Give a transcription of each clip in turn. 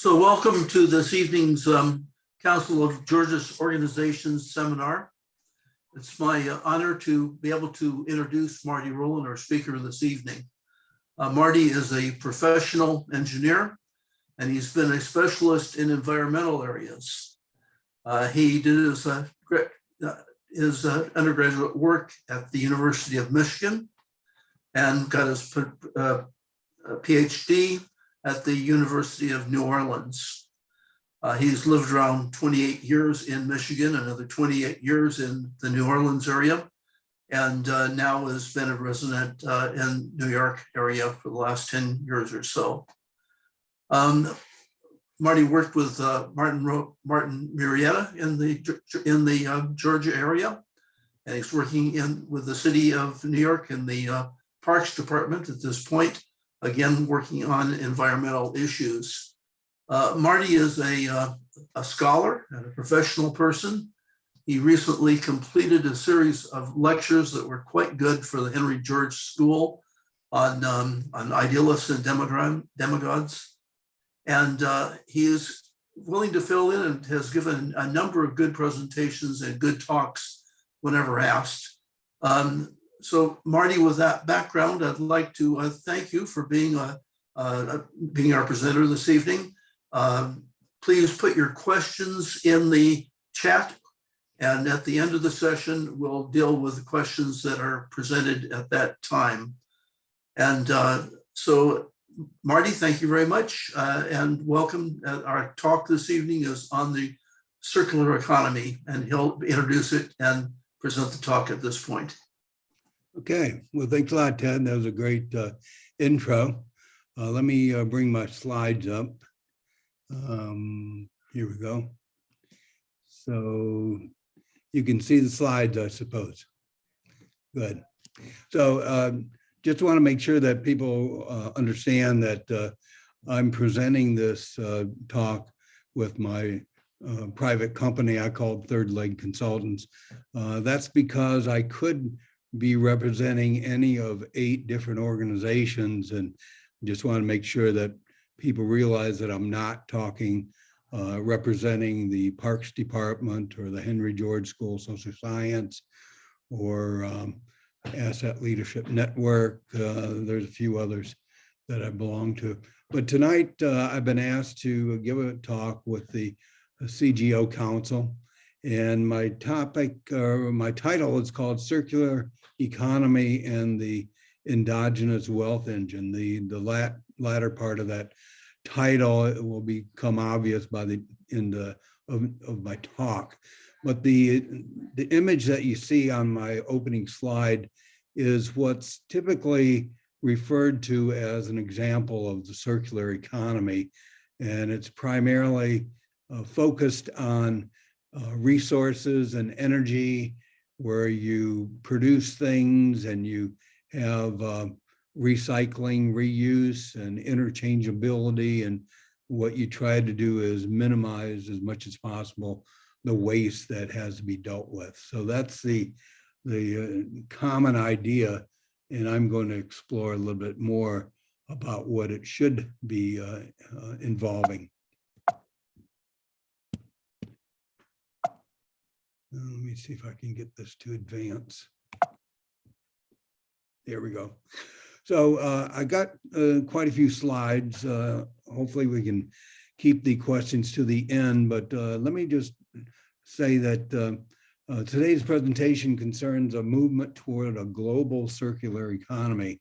So welcome to this evening's Council of Georgia's Organizations seminar. It's my honor to be able to introduce Marty Rowland, our speaker this evening. Marty is a professional engineer, and he's been a specialist in environmental areas. He did his undergraduate work at the University of Michigan and got his PhD at the University of New Orleans. He's lived around 28 years in Michigan, another 28 years in the New Orleans area, and now has been a resident in New York area for the last 10 years or so. Marty worked with Martin Marietta in the Georgia area, and he's working with the city of New York in the Parks Department at this point, again, working on environmental issues. Marty is a scholar and a professional person. He recently completed a series of lectures that were quite good for the Henry George School on idealists and demagogues. And he is willing to fill in and has given a number of good presentations and good talks whenever asked. So Marty, with that background, I'd like to thank you for being our presenter this evening. Please put your questions in the chat, and at the end of the session, we'll deal with the questions that are presented at that time. And so Marty, thank you very much, and welcome. Our talk this evening is on the circular economy, and he'll introduce it and present the talk at this point. Okay, well, thanks a lot, Ted. That was a great intro. Let me bring my slides up. Here we go. So you can see the slides, I suppose. Good. So just want to make sure that people understand that I'm presenting this talk with my private company I called Third Leg Consultants. That's because I could be representing any of 8 different organizations, and just want to make sure that people realize that I'm not talking representing the Parks Department or the Henry George School of Social Science or Asset Leadership Network. There's a few others that I belong to. But tonight I've been asked to give a talk with the CGO Council, and my topic, or my title, is called Circular Economy and the Endogenous Wealth Engine. The latter part of that title, it will become obvious by the end of my talk. But the image that you see on my opening slide is what's typically referred to as an example of the circular economy. And it's primarily focused on resources and energy, where you produce things and you have recycling, reuse, and interchangeability. And what you try to do is minimize as much as possible the waste that has to be dealt with. So that's the common idea, and I'm going to explore a little bit more about what it should be involving. Let me see if I can get this to advance. There we go. So I got quite a few slides. Hopefully we can keep the questions to the end, but let me just say that today's presentation concerns a movement toward a global circular economy.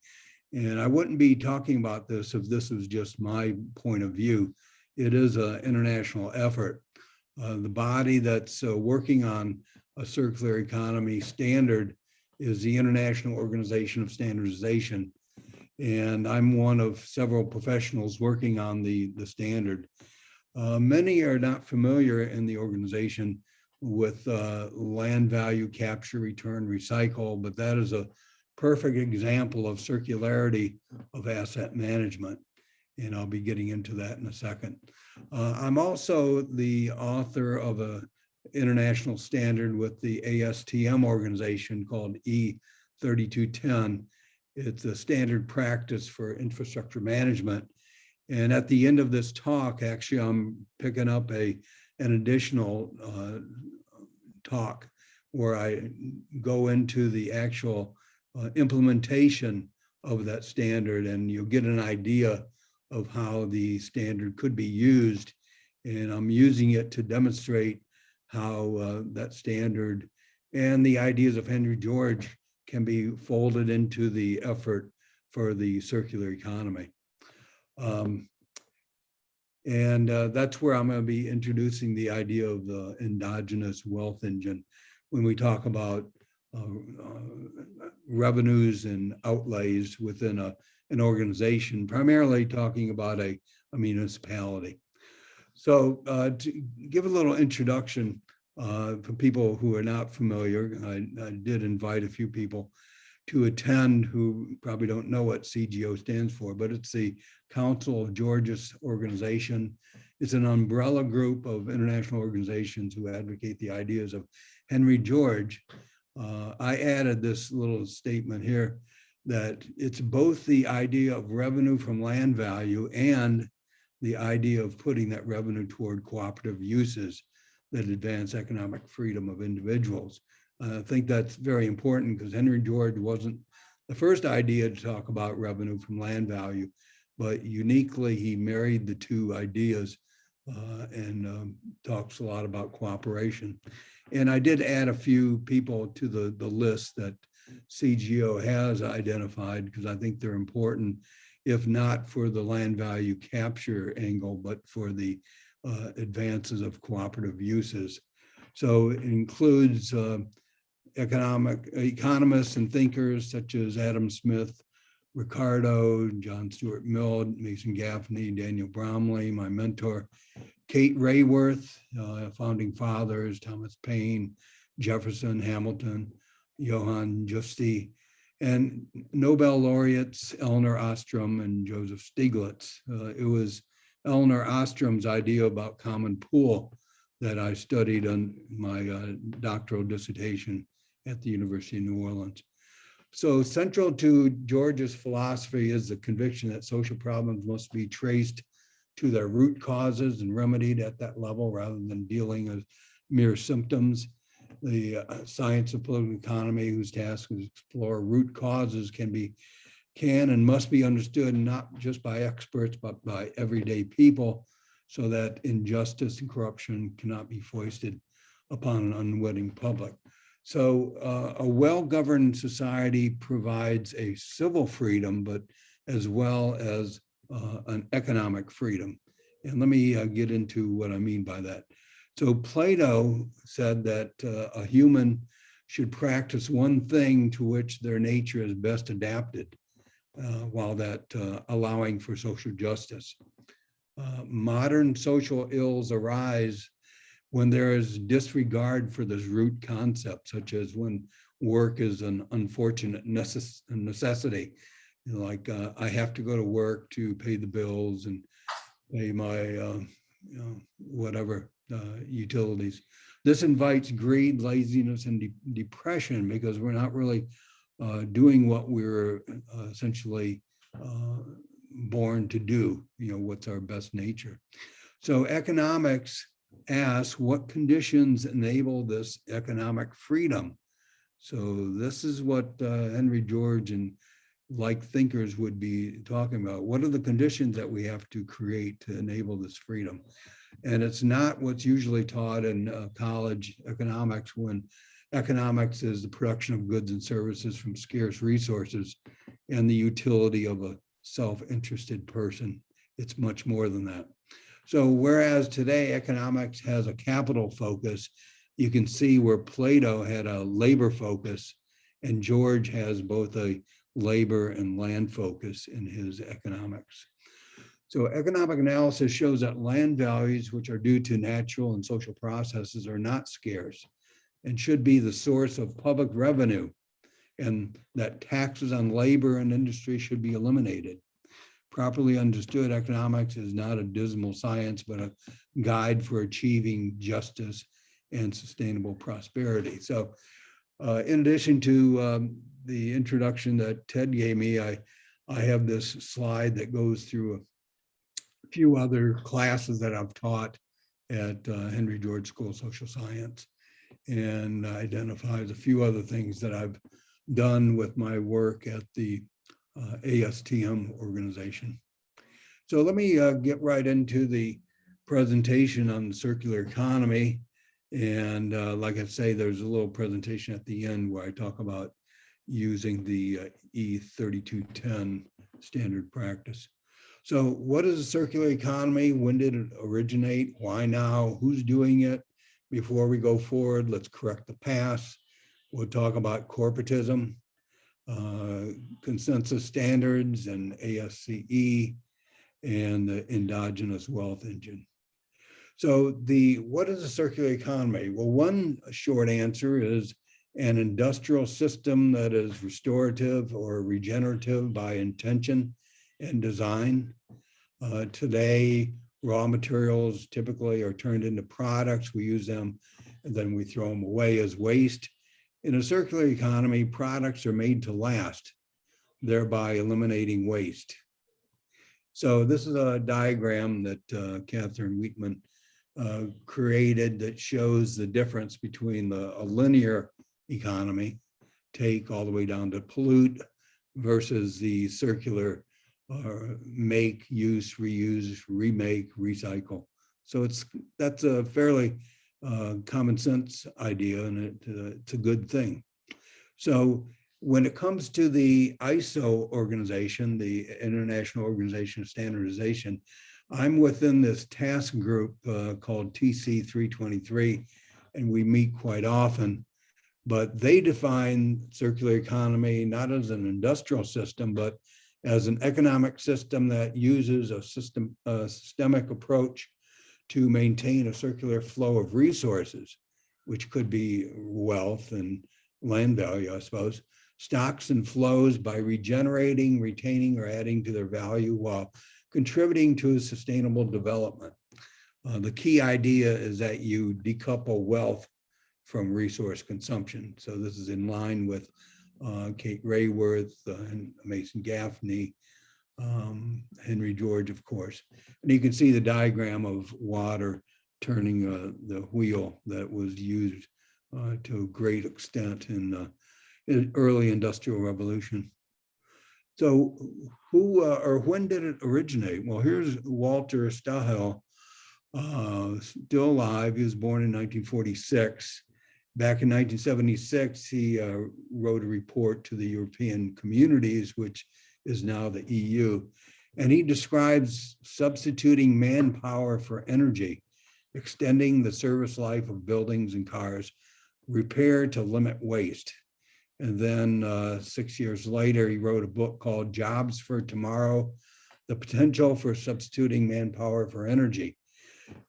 And I wouldn't be talking about this if this was just my point of view. It is an international effort. The body that's working on a circular economy standard is the International Organization of Standardization. And I'm one of several professionals working on the standard. Many are not familiar in the organization with land value capture, return, recycle, but that is a perfect example of circularity of asset management. And I'll be getting into that in a second. I'm also the author of an international standard with the ASTM organization called E3210. It's a standard practice for infrastructure management. And at the end of this talk, actually, I'm picking up an additional talk where I go into the actual implementation of that standard, and you'll get an idea of how the standard could be used. And I'm using it to demonstrate how that standard and the ideas of Henry George can be folded into the effort for the circular economy. That's where I'm going to be introducing the idea of the endogenous wealth engine when we talk about revenues and outlays within an organization, primarily talking about a municipality. So to give a little introduction for people who are not familiar, I did invite a few people to attend who probably don't know what CGO stands for, but it's the Council of Georgia's organization. It's an umbrella group of international organizations who advocate the ideas of Henry George. I added this little statement here that it's both the idea of revenue from land value and the idea of putting that revenue toward cooperative uses that advance economic freedom of individuals. I think that's very important because Henry George wasn't the first idea to talk about revenue from land value, but uniquely he married the two ideas and talks a lot about cooperation. And I did add a few people to the list that CGO has identified because I think they're important, if not for the land value capture angle, but for the advances of cooperative uses. So it includes economists and thinkers such as Adam Smith, Ricardo, John Stuart Mill, Mason Gaffney, Daniel Bromley, my mentor, Kate Rayworth, founding fathers, Thomas Paine, Jefferson, Hamilton, Johann Justi, and Nobel laureates Elinor Ostrom and Joseph Stiglitz. It was Elinor Ostrom's idea about common pool that I studied on my doctoral dissertation at the University of New Orleans. So central to George's philosophy is the conviction that social problems must be traced to their root causes and remedied at that level rather than dealing with mere symptoms. The science of political economy, whose task is to explore root causes, can and must be understood not just by experts, but by everyday people, so that injustice and corruption cannot be foisted upon an unwitting public. So a well-governed society provides a civil freedom, but as well as an economic freedom. And let me get into what I mean by that. So Plato said that a human should practice one thing to which their nature is best adapted, while that allowing for social justice. Modern social ills arise when there is disregard for this root concept, such as when work is an unfortunate necessity. Like I have to go to work to pay the bills and pay my whatever utilities. This invites greed, laziness, and depression because we're not really doing what we're essentially born to do, what's our best nature. So economics asks what conditions enable this economic freedom. So this is what Henry George and like thinkers would be talking about. What are the conditions that we have to create to enable this freedom? And it's not what's usually taught in college economics, when economics is the production of goods and services from scarce resources and the utility of a self-interested person. It's much more than that. So whereas today economics has a capital focus, you can see where Plato had a labor focus and George has both a labor and land focus in his economics. So economic analysis shows that land values, which are due to natural and social processes, are not scarce and should be the source of public revenue, and that taxes on labor and industry should be eliminated. Properly understood, economics is not a dismal science, but a guide for achieving justice and sustainable prosperity. So in addition to the introduction that Ted gave me, I have this slide that goes through few other classes that I've taught at Henry George School of Social Science, and identifies a few other things that I've done with my work at the ASTM organization. So let me get right into the presentation on the circular economy. And like I say, there's a little presentation at the end where I talk about using the E3210 standard practice. So what is a circular economy? When did it originate? Why now? Who's doing it? Before we go forward, let's correct the past. We'll talk about corporatism, consensus standards and ASCE, and the endogenous wealth engine. So what is a circular economy? Well, one short answer is an industrial system that is restorative or regenerative by intention and design. Today, raw materials typically are turned into products. We use them and then we throw them away as waste. In a circular economy, products are made to last, thereby eliminating waste. So this is a diagram that Catherine Wheatman created that shows the difference between a linear economy, take all the way down to pollute, versus the circular make, use, reuse, remake, recycle. So that's a fairly common sense idea, and it's a good thing. So when it comes to the ISO organization, the International Organization of Standardization, I'm within this task group called TC 323, and we meet quite often. But they define circular economy not as an industrial system, but as an economic system that uses a systemic approach to maintain a circular flow of resources, which could be wealth and land value, I suppose, stocks and flows by regenerating, retaining, or adding to their value while contributing to a sustainable development. The key idea is that you decouple wealth from resource consumption. So this is in line with Kate Rayworth and Mason Gaffney, Henry George, of course. And you can see the diagram of water turning the wheel that was used to a great extent in early industrial revolution. So who or when did it originate? Well, here's Walter Stahel, still alive. He was born in 1946. Back in 1976, he wrote a report to the European communities, which is now the EU. And he describes substituting manpower for energy, extending the service life of buildings and cars, repair to limit waste. And then 6 years later, he wrote a book called Jobs for Tomorrow, The Potential for Substituting Manpower for Energy.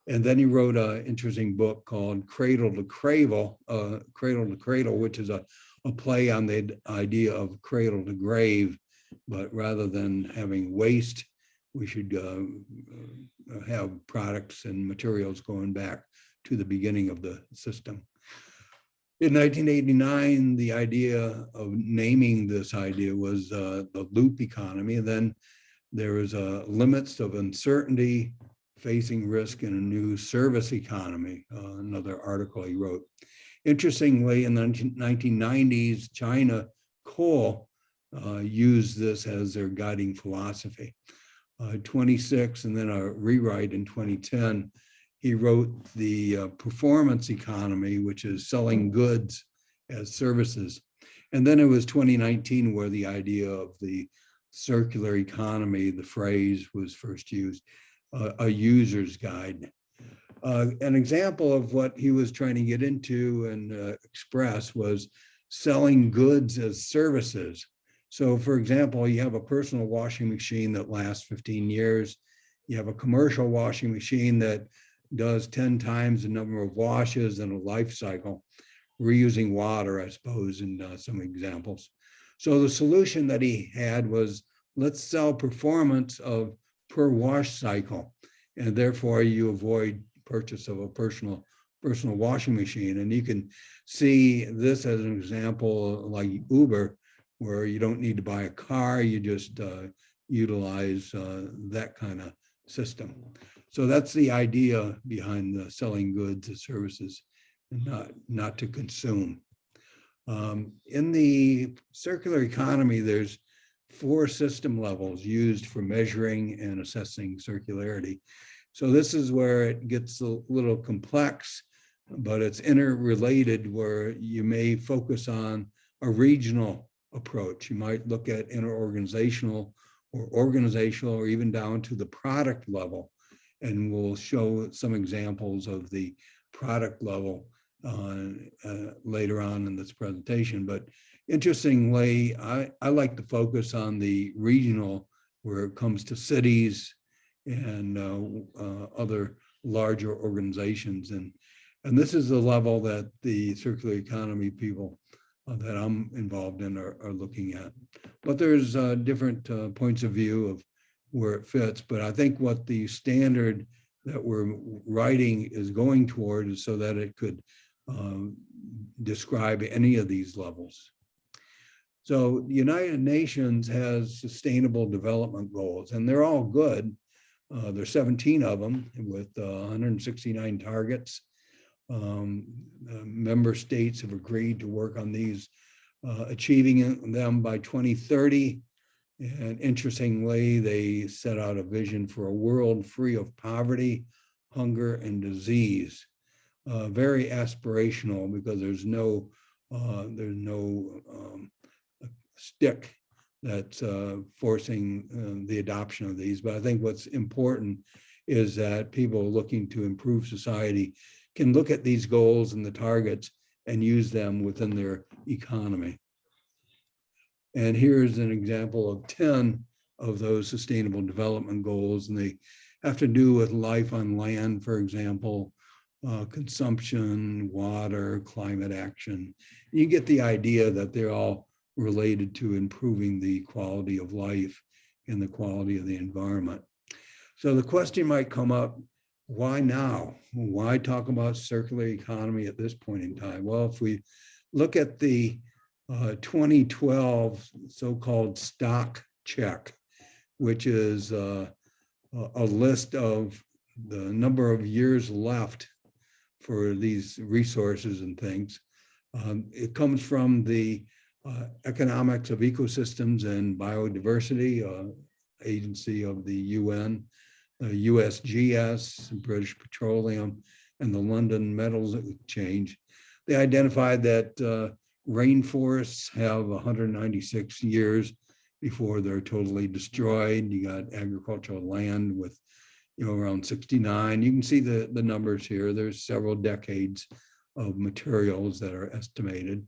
And then he wrote an interesting book called Cradle to Cradle, which is a play on the idea of cradle to grave, but rather than having waste, we should have products and materials going back to the beginning of the system. In 1989, the idea of naming this idea was the loop economy. And then there was limits of uncertainty, facing risk in a new service economy, another article he wrote. Interestingly, in the 1990s, China Coal used this as their guiding philosophy. 26, and then a rewrite in 2010, he wrote the performance economy, which is selling goods as services. And then it was 2019 where the idea of the circular economy, the phrase was first used, a user's guide. An example of what he was trying to get into and express was selling goods as services. So for example, you have a personal washing machine that lasts 15 years. You have a commercial washing machine that does 10 times the number of washes in a life cycle, reusing water, I suppose, in some examples. So the solution that he had was, let's sell performance of per wash cycle, and therefore you avoid purchase of a personal washing machine. And you can see this as an example like Uber, where you don't need to buy a car, you just utilize that kind of system. So that's the idea behind the selling goods and services, and not to consume. In the circular economy, there's 4 system levels used for measuring and assessing circularity. So this is where it gets a little complex, but it's interrelated, where you may focus on a regional approach. You might look at interorganizational or organizational, or even down to the product level. And we'll show some examples of the product level later on in this presentation. But interestingly, I like to focus on the regional, where it comes to cities and other larger organizations. And this is the level that the circular economy people that I'm involved in are looking at. But there's different points of view of where it fits. But I think what the standard that we're writing is going toward is so that it could describe any of these levels. So the United Nations has sustainable development goals, and they're all good. There's 17 of them with 169 targets. Member states have agreed to work on these, achieving them by 2030. And interestingly, they set out a vision for a world free of poverty, hunger, and disease. Very aspirational, because there's no stick that's forcing the adoption of these. But I think what's important is that people looking to improve society can look at these goals and the targets and use them within their economy. And here's an example of 10 of those sustainable development goals, and they have to do with life on land, for example, consumption, water, climate action. You get the idea that they're all related to improving the quality of life and the quality of the environment. So the question might come up, why now? Why talk about circular economy at this point in time? Well, if we look at the 2012 so-called stock check, which is a list of the number of years left for these resources and things. It comes from the Economics of Ecosystems and Biodiversity Agency of the UN, USGS, British Petroleum, and the London Metals Exchange. They identified that rainforests have 196 years before they're totally destroyed. You got agricultural land with around 69. You can see the numbers here. There's several decades of materials that are estimated.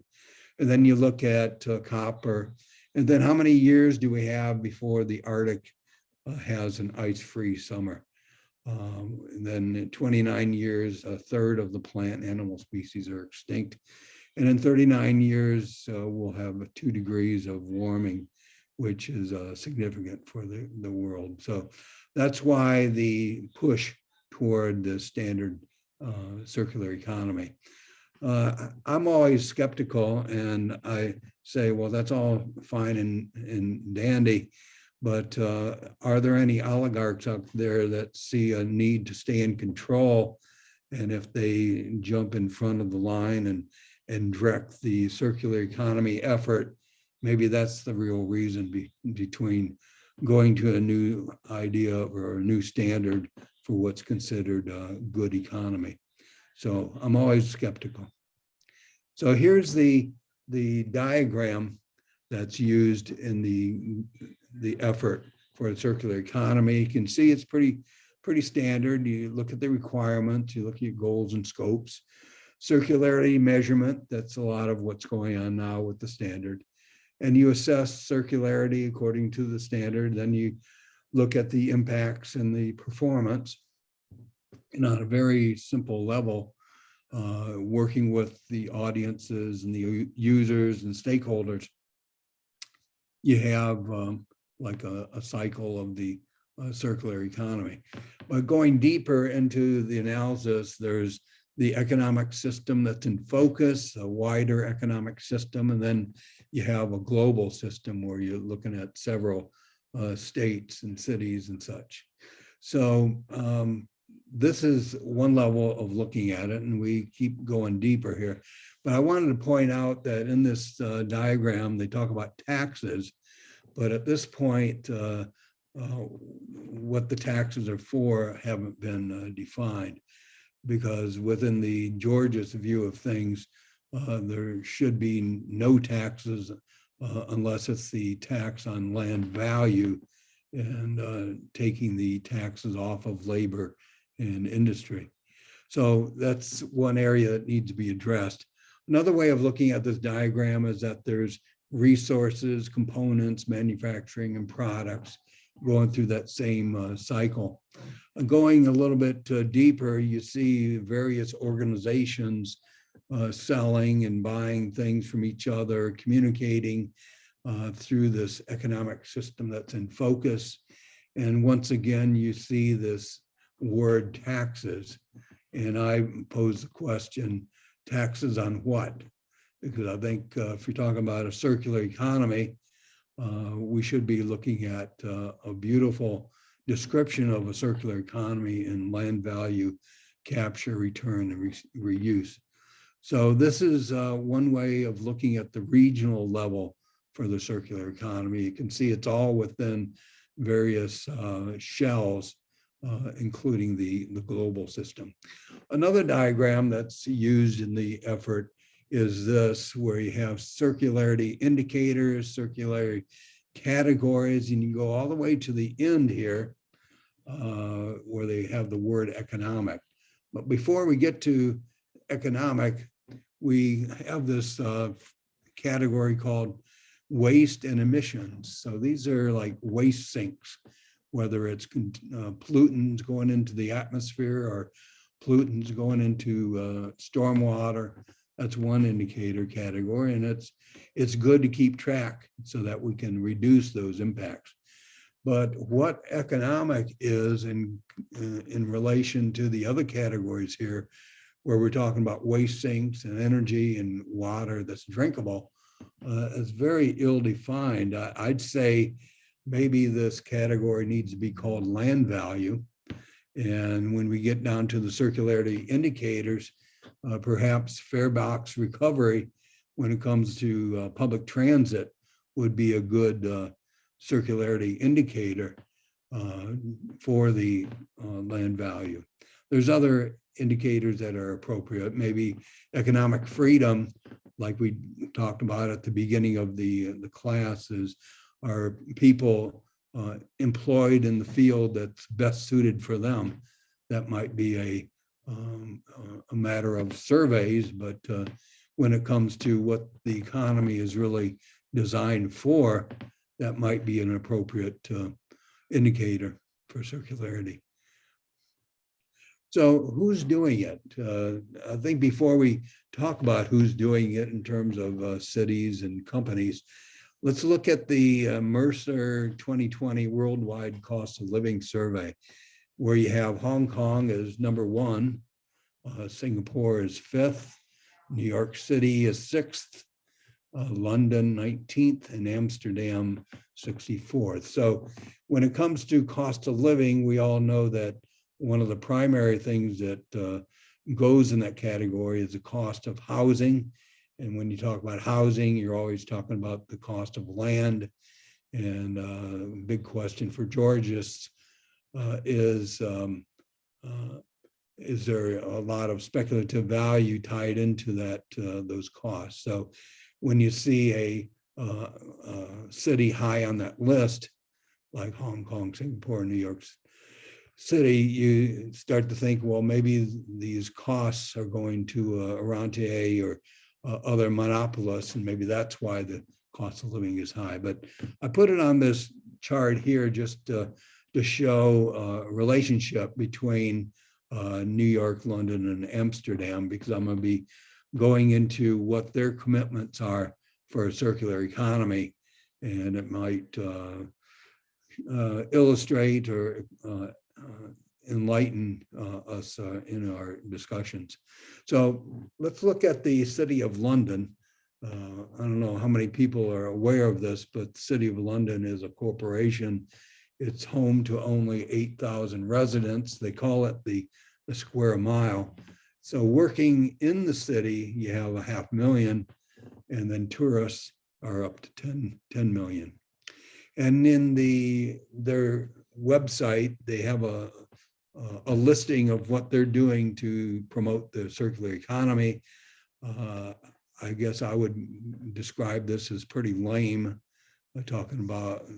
And then you look at copper, and then how many years do we have before the Arctic has an ice-free summer? And then in 29 years, a third of the plant and animal species are extinct. And in 39 years, we'll have 2 degrees of warming, which is significant for the world. So that's why the push toward the standard circular economy. I'm always skeptical, and I say, well, that's all fine and dandy, but are there any oligarchs out there that see a need to stay in control? And if they jump in front of the line and direct the circular economy effort, maybe that's the real reason between going to a new idea or a new standard for what's considered a good economy. So I'm always skeptical. So here's the diagram that's used in the effort for a circular economy. You can see it's pretty standard. You look at the requirements, you look at your goals and scopes. Circularity measurement, that's a lot of what's going on now with the standard. And you assess circularity according to the standard. Then you look at the impacts and the performance. And on a very simple level, working with the audiences and the users and stakeholders, you have like a cycle of the circular economy. But going deeper into the analysis, there's the economic system that's in focus, a wider economic system, and then you have a global system where you're looking at several states and cities and such. So this is one level of looking at it, and we keep going deeper here. But I wanted to point out that in this diagram, they talk about taxes, but at this point, what the taxes are for haven't been defined, because within the Georgia's view of things, there should be no taxes unless it's the tax on land value and taking the taxes off of labor and industry. So that's one area that needs to be addressed. Another way of looking at this diagram is that there's resources, components, manufacturing, and products going through that same cycle. Going a little bit deeper, you see various organizations selling and buying things from each other, communicating through this economic system that's in focus. And once again, you see this word taxes. And I pose the question, taxes on what? Because I think if you're talking about a circular economy, we should be looking at a beautiful description of a circular economy in land value, capture, return, and reuse. So this is one way of looking at the regional level for the circular economy. You can see it's all within various shells, including the global system. Another diagram that's used in the effort is this, where you have circularity indicators, circularity categories, and you go all the way to the end here, where they have the word economic. But before we get to economic, we have this category called waste and emissions. So these are like waste sinks, whether it's pollutants going into the atmosphere or pollutants going into stormwater. That's one indicator category, and it's good to keep track so that we can reduce those impacts. But what economic is in relation to the other categories here, where we're talking about waste sinks and energy and water that's drinkable, is very ill-defined. I'd say maybe this category needs to be called land value. And when we get down to the circularity indicators, perhaps fare box recovery when it comes to public transit would be a good circularity indicator for the land value. There's other indicators that are appropriate, maybe economic freedom, like we talked about at the beginning of the classes, are people employed in the field that's best suited for them. That might be a matter of surveys, but when it comes to what the economy is really designed for, that might be an appropriate indicator for circularity. So who's doing it? I think before we talk about who's doing it in terms of cities and companies, let's look at the Mercer 2020 Worldwide Cost of Living Survey, where you have Hong Kong as number 1, Singapore is 5th, New York City is 6th, London 19th, and Amsterdam 64th. So when it comes to cost of living, we all know that one of the primary things that goes in that category is the cost of housing. And when you talk about housing, you're always talking about the cost of land. And a big question for Georgists is there a lot of speculative value tied into that those costs? So when you see a city high on that list, like Hong Kong, Singapore, New York City, you start to think, well, maybe these costs are going to Oronte or other monopolists, and maybe that's why the cost of living is high. But I put it on this chart here just to show a relationship between New York, London, and Amsterdam, because I'm going to be going into what their commitments are for a circular economy, and it might illustrate or enlighten us in our discussions. So let's look at the City of London. I don't know how many people are aware of this, but the City of London is a corporation It's home to only 8,000 residents. They call it the square mile. So working in the city, you have 500,000, and then tourists are up to 10 million. And in their website, they have a listing of what they're doing to promote the circular economy. I guess I would describe this as pretty lame. We're talking about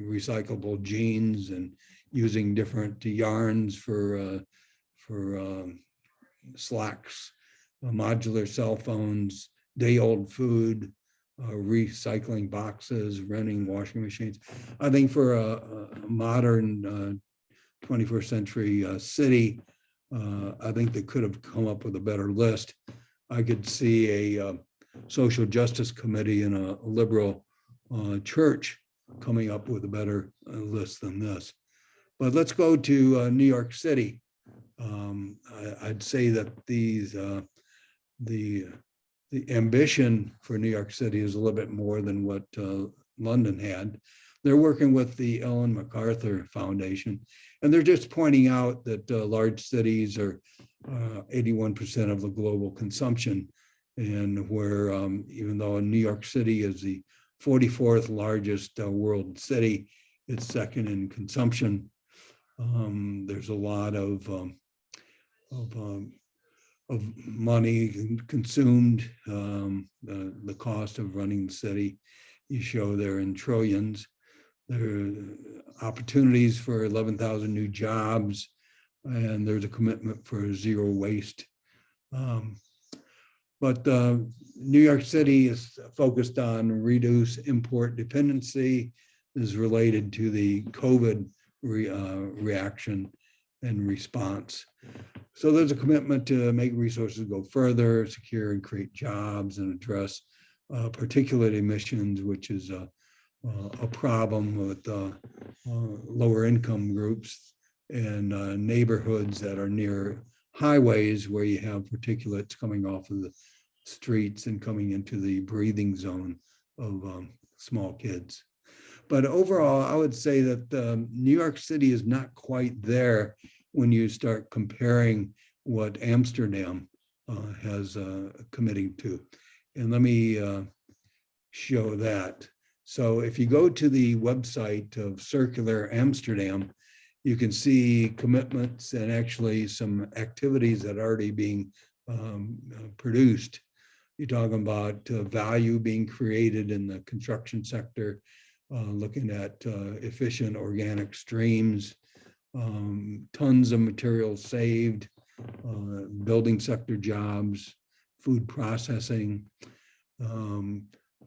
recyclable jeans and using different yarns for slacks, modular cell phones, day-old food, recycling boxes, renting washing machines. I think for a modern 21st century city, I think they could have come up with a better list. I could see a social justice committee in a liberal church coming up with a better list than this. But let's go to New York City. I'd say that the ambition for New York City is a little bit more than what London had. They're working with the Ellen MacArthur Foundation, and they're just pointing out that large cities are 81% of the global consumption, and where even though New York City is the 44th largest world city, it's second in consumption. There's a lot of money consumed, the cost of running the city, you show there in trillions. There are opportunities for 11,000 new jobs, and there's a commitment for zero waste. But New York City is focused on reduce import dependency, is related to the COVID reaction and response. So there's a commitment to make resources go further, secure and create jobs, and address particulate emissions, which is a problem with lower income groups and neighborhoods that are near highways where you have particulates coming off of the streets and coming into the breathing zone of small kids. But overall, I would say that New York City is not quite there when you start comparing what Amsterdam has committing to. And let me show that. So if you go to the website of Circular Amsterdam, you can see commitments and actually some activities that are already being produced. You're talking about value being created in the construction sector, looking at efficient organic streams, tons of materials saved, building sector jobs, food processing.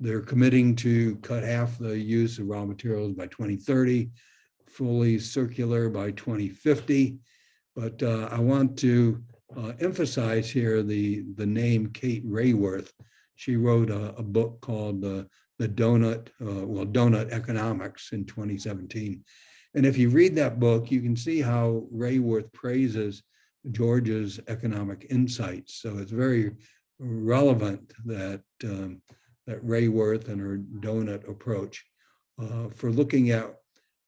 They're committing to cut half the use of raw materials by 2030, fully circular by 2050. But I want to emphasize here the name Kate Raworth. She wrote a book called the Donut Economics in 2017. And if you read that book, you can see how Raworth praises Georgia's economic insights. So it's very relevant that that Raworth and her donut approach for looking at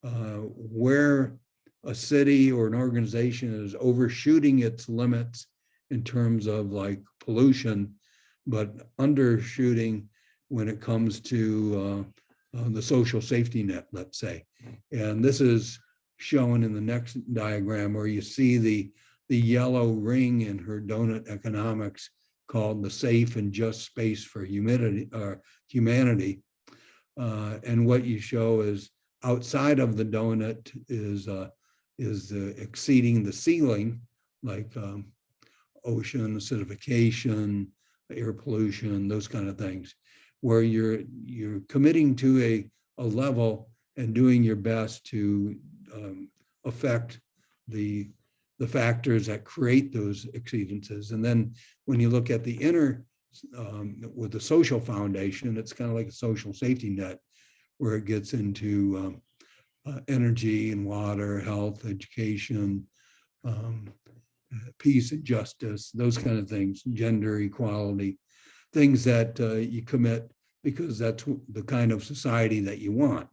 where a city or an organization is overshooting its limits in terms of like pollution, but undershooting when it comes to the social safety net, let's say. And this is shown in the next diagram where you see the yellow ring in her donut economics called the safe and just space for humanity. And what you show is outside of the donut is exceeding the ceiling, like ocean acidification, air pollution, those kind of things, where you're committing to a level and doing your best to affect the factors that create those exceedances. And then when you look at the inner, with the social foundation, it's kind of like a social safety net where it gets into energy and water, health, education, peace and justice, those kind of things, gender equality, things that you commit because that's the kind of society that you want.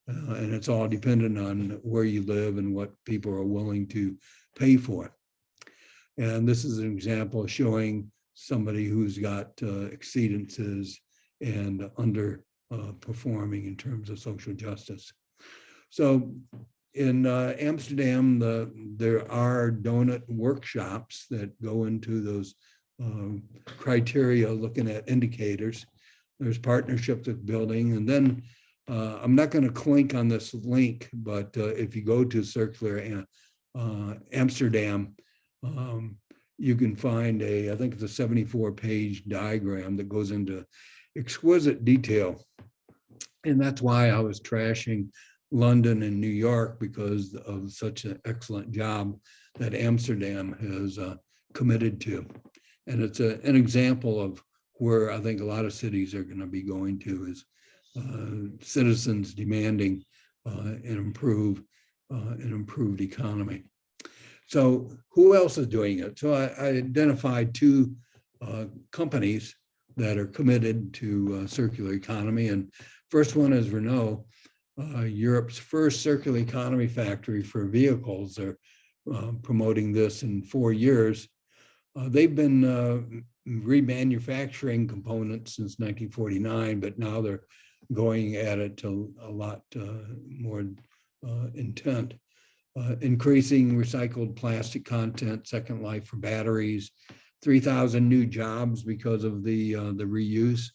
and it's all dependent on where you live and what people are willing to pay for. And this is an example showing somebody who's got exceedances and underperforming in terms of social justice. So in Amsterdam, there are donut workshops that go into those criteria, looking at indicators. There's partnerships with building, and then I'm not going to clink on this link, but if you go to Circular Amsterdam, you can find I think it's a 74-page diagram that goes into exquisite detail. And that's why I was trashing London and New York, because of such an excellent job that Amsterdam has committed to. And it's an example of where I think a lot of cities are going to be going to, is citizens demanding an improved economy. So who else is doing it? So I identified two companies that are committed to circular economy. And first one is Renault, Europe's first circular economy factory for vehicles. They're promoting this in 4 years. They've been remanufacturing components since 1949, but now they're going at it to a lot more intent. Increasing recycled plastic content, second life for batteries, 3,000 new jobs because of the reuse.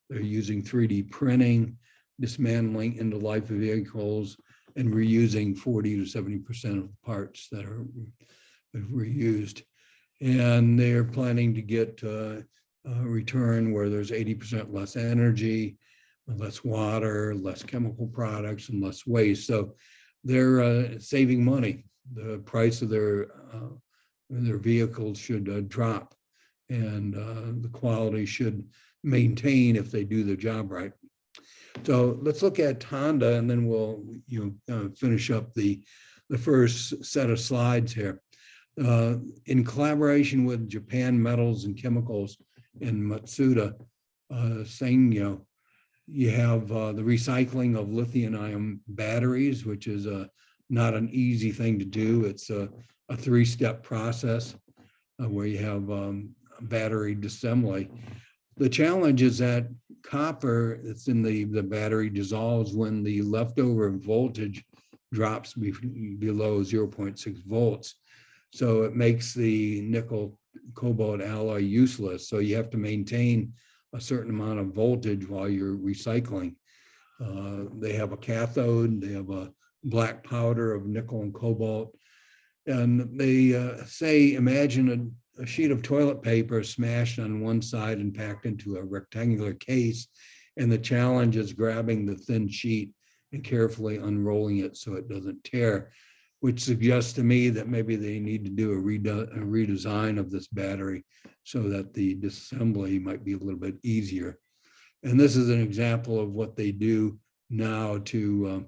They're using 3D printing, dismantling end of life of vehicles, and reusing 40 to 70% of the parts that are reused. And they're planning to get a return where there's 80% less energy, less water, less chemical products, and less waste. So they're saving money. The price of their vehicles should drop, and the quality should maintain if they do their job right. So let's look at Honda, and then we'll finish up the first set of slides here. In collaboration with Japan Metals and Chemicals and Matsuda Sangyo, you have the recycling of lithium-ion batteries, which is not an easy thing to do. It's a 3-step process where you have battery disassembly. The challenge is that copper that's in the battery dissolves when the leftover voltage drops below 0.6 volts. So it makes the nickel cobalt alloy useless. So you have to maintain a certain amount of voltage while you're recycling. They have a cathode, they have a black powder of nickel and cobalt. And they say, imagine a sheet of toilet paper smashed on one side and packed into a rectangular case. And the challenge is grabbing the thin sheet and carefully unrolling it so it doesn't tear, which suggests to me that maybe they need to do a redesign of this battery so that the disassembly might be a little bit easier. And this is an example of what they do now to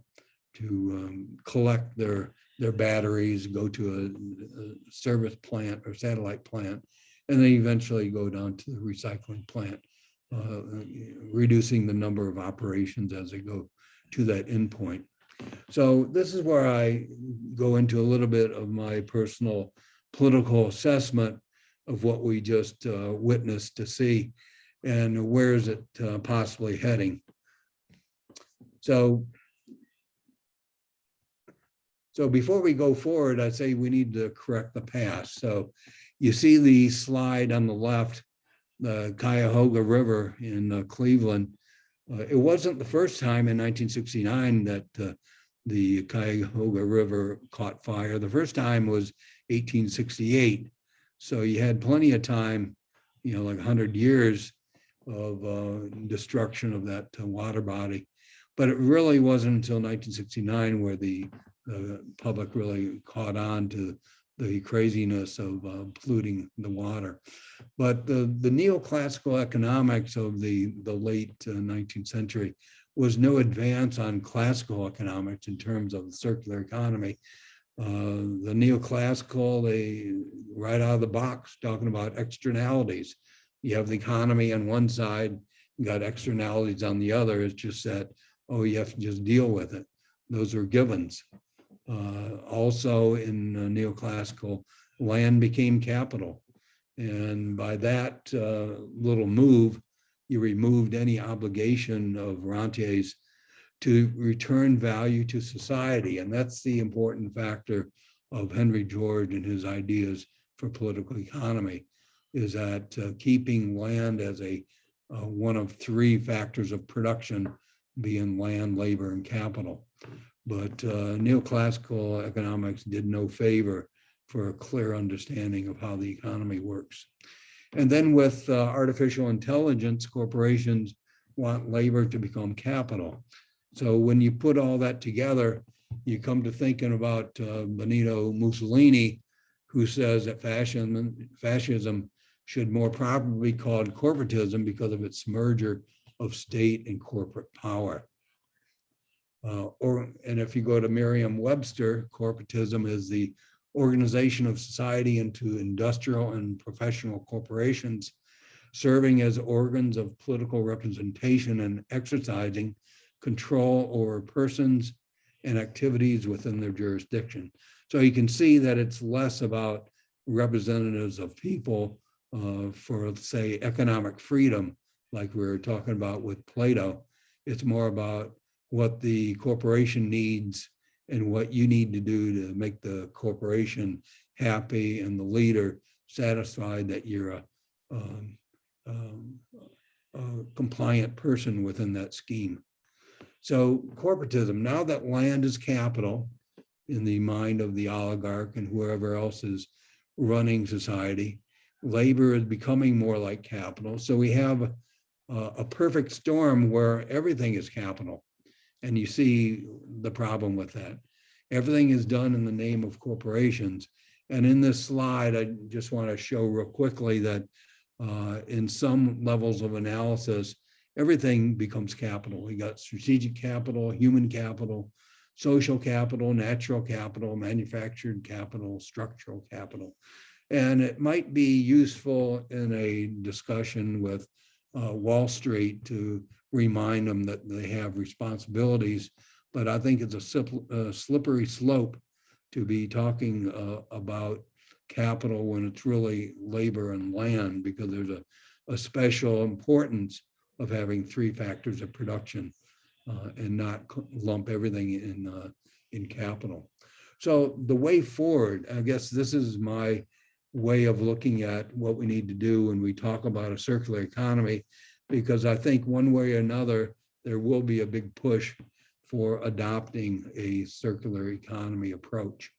collect their batteries, go to a service plant or satellite plant, and then eventually go down to the recycling plant, reducing the number of operations as they go to that endpoint. So this is where I go into a little bit of my personal political assessment of what we just witnessed to see, and where is it possibly heading. So before we go forward, I'd say we need to correct the past. So you see the slide on the left, the Cuyahoga River in Cleveland. It wasn't the first time in 1969 that the Cuyahoga River caught fire. The first time was 1868. So you had plenty of time, like 100 years of destruction of that water body. But it really wasn't until 1969 where the public really caught on to the craziness of polluting the water. But the neoclassical economics of the late 19th century was no advance on classical economics in terms of the circular economy. The neoclassical, they right out of the box talking about externalities. You have the economy on one side, you got externalities on the other. It's just that, oh, you have to just deal with it. Those are givens. Also in neoclassical, land became capital. And by that little move, you removed any obligation of rentiers to return value to society. And that's the important factor of Henry George and his ideas for political economy, is that keeping land as a one of three factors of production, being land, labor, and capital. But neoclassical economics did no favor for a clear understanding of how the economy works. And then with artificial intelligence, corporations want labor to become capital. So when you put all that together, you come to thinking about Benito Mussolini, who says that fascism should more properly be called corporatism because of its merger of state and corporate power. And if you go to Merriam-Webster, corporatism is the organization of society into industrial and professional corporations, serving as organs of political representation and exercising control over persons and activities within their jurisdiction. So you can see that it's less about representatives of people for, say, economic freedom, like we were talking about with Plato. It's more about what the corporation needs and what you need to do to make the corporation happy and the leader satisfied that you're a compliant person within that scheme. So corporatism, now that land is capital in the mind of the oligarch and whoever else is running society, labor is becoming more like capital. So we have a perfect storm where everything is capital. And you see the problem with that. Everything is done in the name of corporations. And in this slide, I just want to show real quickly that in some levels of analysis, everything becomes capital. We got strategic capital, human capital, social capital, natural capital, manufactured capital, structural capital. And it might be useful in a discussion with Wall Street to remind them that they have responsibilities, but I think it's a slippery slope to be talking about capital when it's really labor and land, because there's a special importance of having three factors of production and not lump everything in capital. So the way forward, I guess this is my way of looking at what we need to do when we talk about a circular economy, because I think one way or another, there will be a big push for adopting a circular economy approach.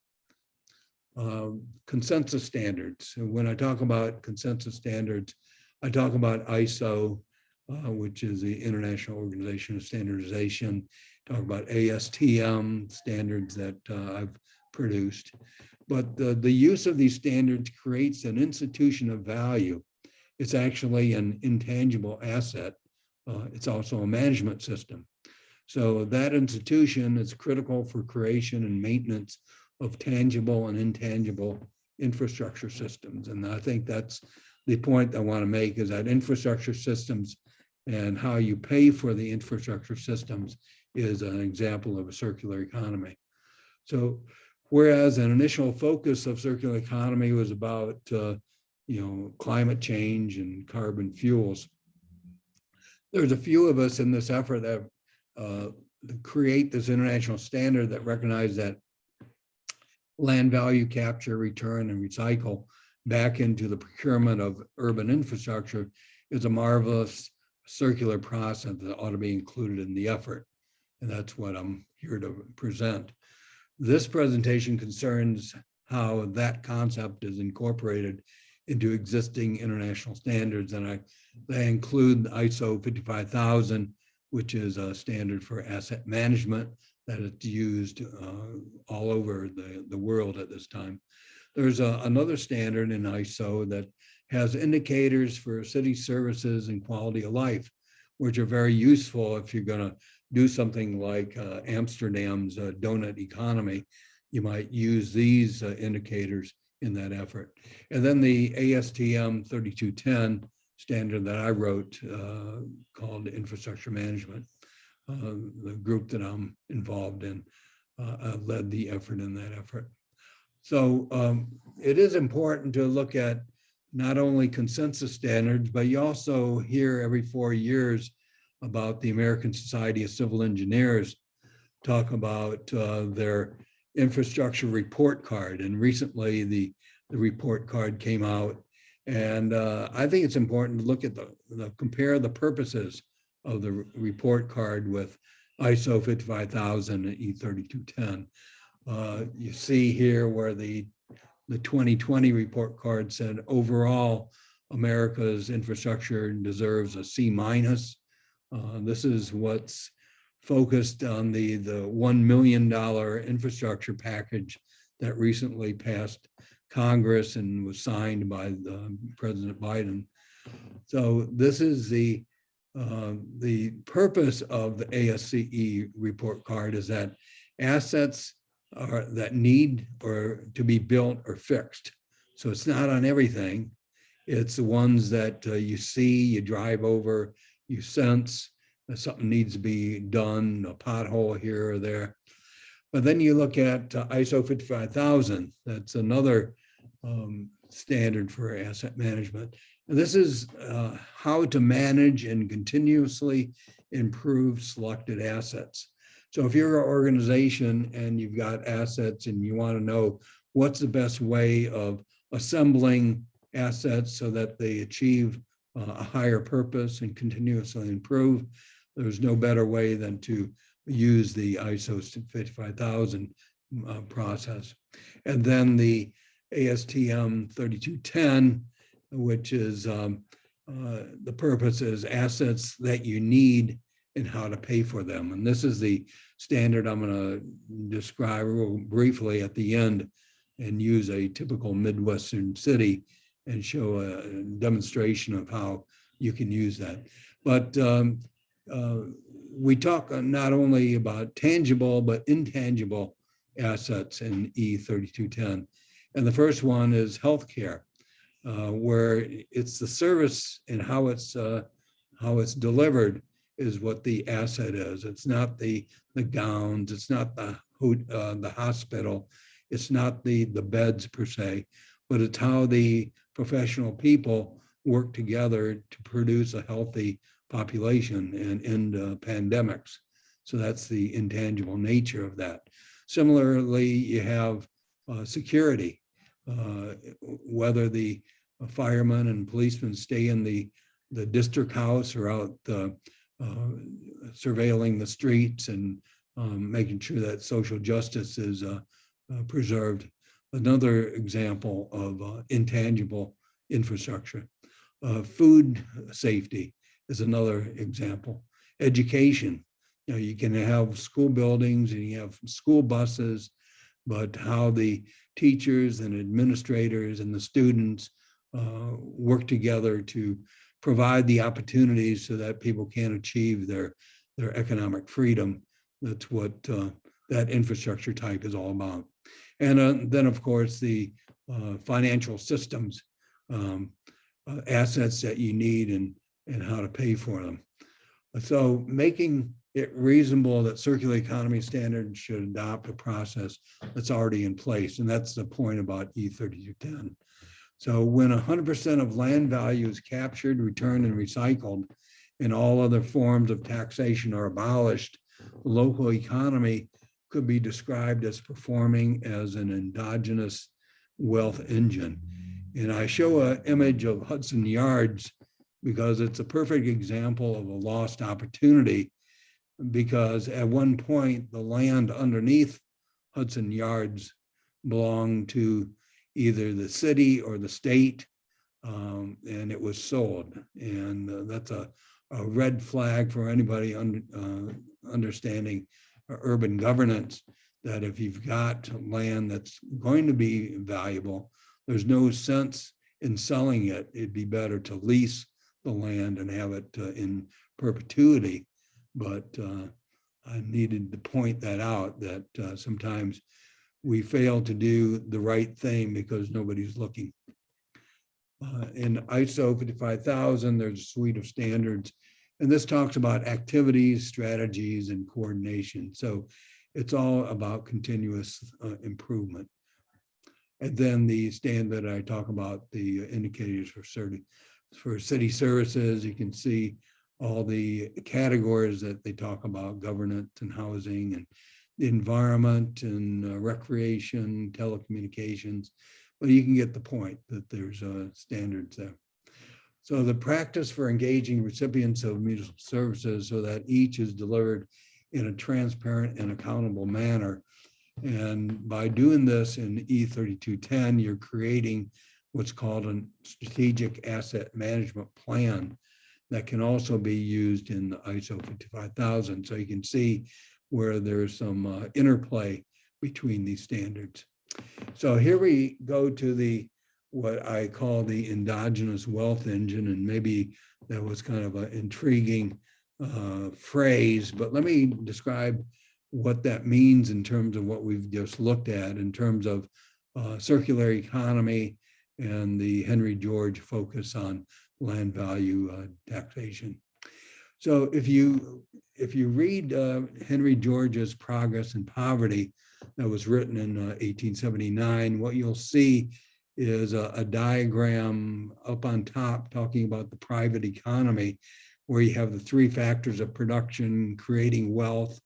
Consensus standards. And when I talk about consensus standards, I talk about ISO, which is the International Organization of Standardization, talk about ASTM standards that I've produced. But the use of these standards creates an institution of value. It's actually an intangible asset. It's also a management system. So that institution is critical for creation and maintenance of tangible and intangible infrastructure systems. And I think that's the point I want to make, is that infrastructure systems and how you pay for the infrastructure systems is an example of a circular economy. So whereas an initial focus of circular economy was about climate change and carbon fuels, there's a few of us in this effort that create this international standard that recognize that land value capture, return, and recycle back into the procurement of urban infrastructure is a marvelous circular process that ought to be included in the effort. And that's what I'm here to present. This presentation concerns how that concept is incorporated into existing international standards. And they include ISO 55000, which is a standard for asset management that is used all over the world at this time. There's another standard in ISO that has indicators for city services and quality of life, which are very useful if you're going to do something like Amsterdam's donut economy. You might use these indicators in that effort. And then the ASTM 3210 standard that I wrote called infrastructure management, the group that I'm involved in. led the effort in that effort. So it is important to look at not only consensus standards, but you also hear every 4 years about the American Society of Civil Engineers talk about their infrastructure report card. And recently the report card came out. And I think it's important to look at compare the purposes of the report card with ISO 55000 and E3210. You see here where the 2020 report card said overall America's infrastructure deserves a C-. This is what's focused on the $1 million infrastructure package that recently passed Congress and was signed by President Biden. So this is the purpose of the ASCE report card, is that assets that need or to be built or fixed. So it's not on everything. It's the ones that you see, you drive over, you sense that something needs to be done, a pothole here or there. But then you look at ISO 55000, that's another standard for asset management. And this is how to manage and continuously improve selected assets. So if you're an organization and you've got assets and you want to know what's the best way of assembling assets so that they achieve a higher purpose and continuously improve, there's no better way than to use the ISO 55000 process. And then the ASTM 3210, which is the purpose is assets that you need and how to pay for them. And this is the standard I'm going to describe real briefly at the end and use a typical Midwestern city and show a demonstration of how you can use that. But we talk not only about tangible, but intangible assets in E3210. And the first one is healthcare, where it's the service and how it's delivered is what the asset is. It's not the gowns, it's not the hospital, it's not the beds per se, but it's how the professional people work together to produce a healthy population and end pandemics. So that's the intangible nature of that. Similarly, you have security, whether the firemen and policemen stay in the district house or out surveilling the streets and making sure that social justice is preserved. Another example of intangible infrastructure. Food safety is another example. Education, you can have school buildings and you have school buses, but how the teachers and administrators and the students work together to provide the opportunities so that people can achieve their economic freedom. That's what that infrastructure type is all about. And then, of course, the financial systems, assets that you need and how to pay for them. So making it reasonable that circular economy standards should adopt a process that's already in place. And that's the point about E3210. So when 100% of land value is captured, returned, and recycled, and all other forms of taxation are abolished, the local economy could be described as performing as an endogenous wealth engine. And I show an image of Hudson Yards because it's a perfect example of a lost opportunity, because at one point the land underneath Hudson Yards belonged to either the city or the state, and it was sold. And that's a red flag for anybody understanding urban governance, that if you've got land that's going to be valuable, there's no sense in selling it. It'd be better to lease the land and have it in perpetuity. But I needed to point that out, that sometimes we fail to do the right thing because nobody's looking. In ISO 55000, there's a suite of standards, and this talks about activities, strategies, and coordination. So It's all about continuous improvement. And then the standard I talk about, the indicators for city services, you can see all the categories that they talk about: governance and housing and the environment and recreation, telecommunications. But you can get the point that there's standards there. So the practice for engaging recipients of municipal services so that each is delivered in a transparent and accountable manner. And by doing this in E3210, you're creating what's called a strategic asset management plan that can also be used in the ISO 55000. So you can see where there's some interplay between these standards. So here we go to what I call the endogenous wealth engine, and maybe that was kind of an intriguing phrase, but let me describe what that means in terms of what we've just looked at in terms of circular economy and the Henry George focus on land value taxation. So if you read Henry George's Progress and Poverty that was written in 1879, what you'll see is a diagram up on top talking about the private economy, where you have the three factors of production, creating wealth,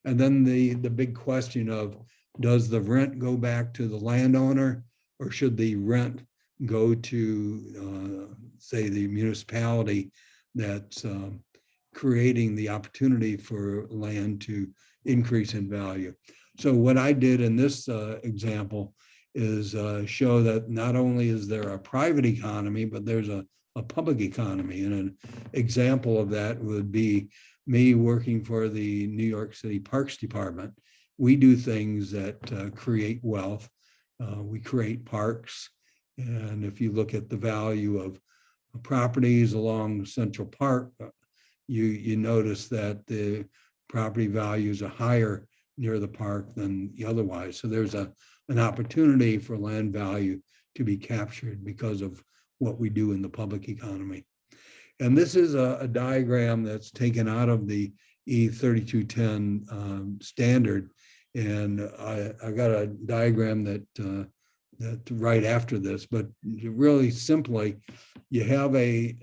and then the big question of, does the rent go back to the landowner, or should the rent go to, say, the municipality that's creating the opportunity for land to increase in value? So what I did in this example is show that not only is there a private economy, but there's a public economy. And an example of that would be me working for the New York City Parks Department. We do things that create wealth. We create parks. And if you look at the value of properties along Central Park, you notice that the property values are higher near the park than otherwise. So there's an opportunity for land value to be captured because of what we do in the public economy. And this is a diagram that's taken out of the E3210 standard. And I got a diagram that right after this, but really simply, you have a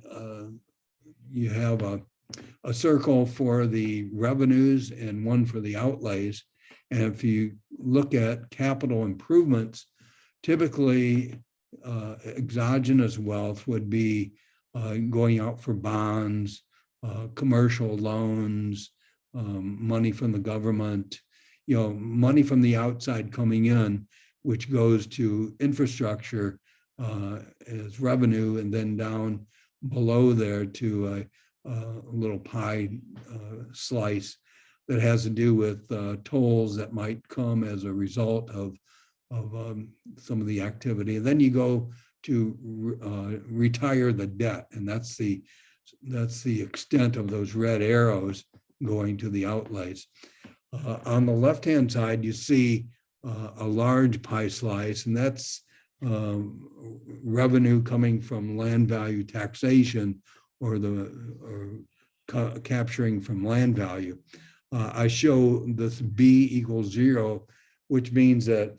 circle for the revenues and one for the outlays. And if you look at capital improvements, typically exogenous wealth would be going out for bonds, commercial loans, money from the government, money from the outside coming in, which goes to infrastructure as revenue, and then down below there to a little pie slice that has to do with tolls that might come as a result of some of the activity. And then you go to retire the debt, and that's the extent of those red arrows going to the outlays. On the left-hand side, you see a large pie slice, and that's revenue coming from land value taxation or capturing from land value. I show this B equals 0, which means that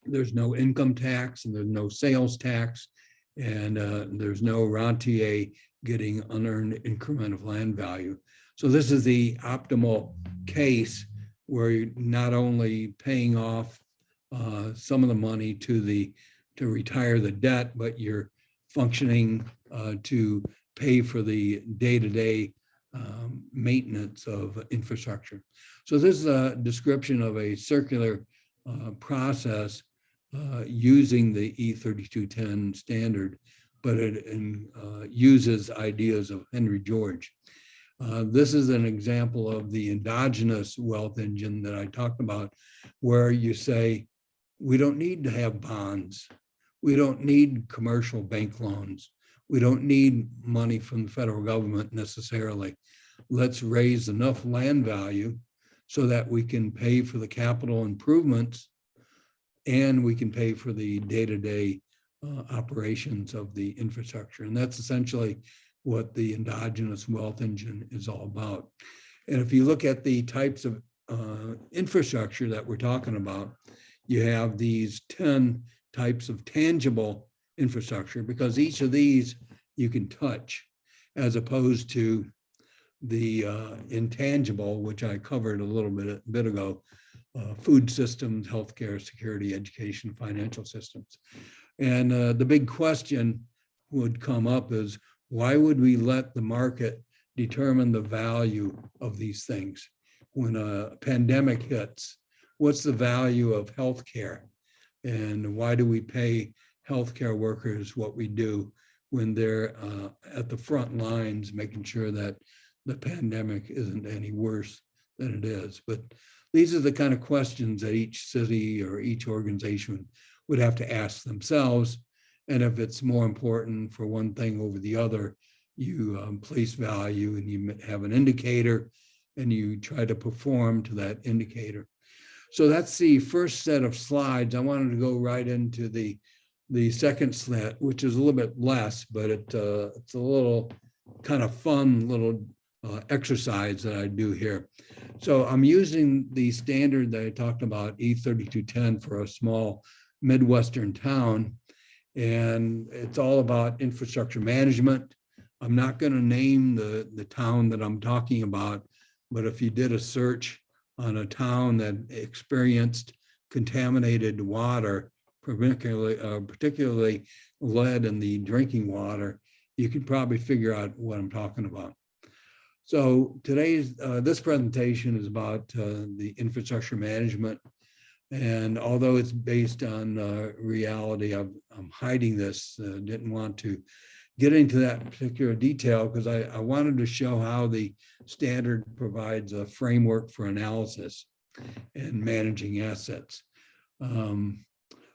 there's no income tax and there's no sales tax, and there's no rentier getting unearned increment of land value. So this is the optimal case where you're not only paying off some of the money to retire the debt, but you're functioning to pay for the day-to-day maintenance of infrastructure. So this is a description of a circular process using the E3210 standard, but it uses ideas of Henry George. This is an example of the endogenous wealth engine that I talked about, where you say, we don't need to have bonds. We don't need commercial bank loans. We don't need money from the federal government necessarily. Let's raise enough land value so that we can pay for the capital improvements and we can pay for the day-to-day operations of the infrastructure. And that's essentially what the endogenous wealth engine is all about. And if you look at the types of infrastructure that we're talking about, you have these 10 types of tangible infrastructure, because each of these you can touch, as opposed to the intangible, which I covered a little bit ago, food systems, healthcare, security, education, financial systems. And the big question would come up is, why would we let the market determine the value of these things? When a pandemic hits, what's the value of healthcare? And why do we pay healthcare workers what we do when they're at the front lines, making sure that the pandemic isn't any worse than it is? But these are the kind of questions that each city or each organization would have to ask themselves. And if it's more important for one thing over the other, you place value and you have an indicator and you try to perform to that indicator. So that's the first set of slides. I wanted to go right into the second slant, which is a little bit less, but it's a little kind of fun little exercise that I do here. So I'm using the standard that I talked about, E3210, for a small Midwestern town. And it's all about infrastructure management. I'm not going to name the town that I'm talking about, but if you did a search on a town that experienced contaminated water, particularly lead in the drinking water, you could probably figure out what I'm talking about. So today's this presentation is about the infrastructure management. And although it's based on reality, I'm hiding this, didn't want to get into that particular detail because I wanted to show how the standard provides a framework for analysis and managing assets.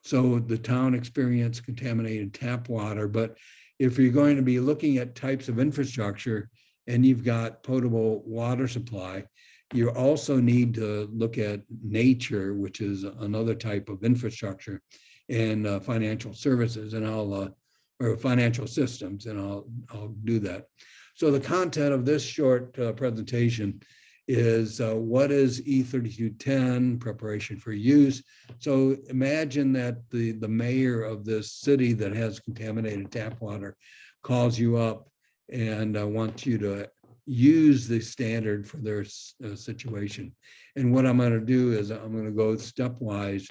So the town experienced contaminated tap water, but if you're going to be looking at types of infrastructure and you've got potable water supply, you also need to look at nature, which is another type of infrastructure, and financial services, and or financial systems, and I'll do that. So the content of this short presentation is what is E3210, preparation for use. So imagine that the mayor of this city that has contaminated tap water calls you up and wants you to use the standard for their situation. And what I'm going to do is I'm going to go stepwise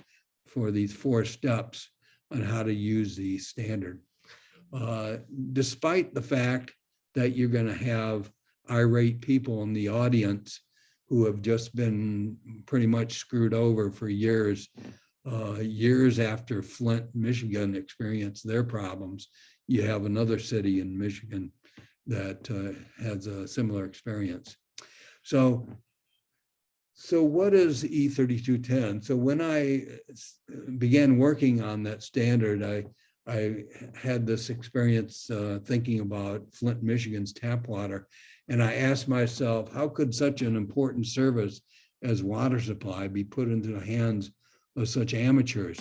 for these 4 steps on how to use the standard. Despite the fact that you're going to have irate people in the audience who have just been pretty much screwed over for years, years after Flint, Michigan experienced their problems, you have another city in Michigan that has a similar experience. So what is E3210? So when I began working on that standard, I had this experience thinking about Flint, Michigan's tap water. And I asked myself, how could such an important service as water supply be put into the hands of such amateurs?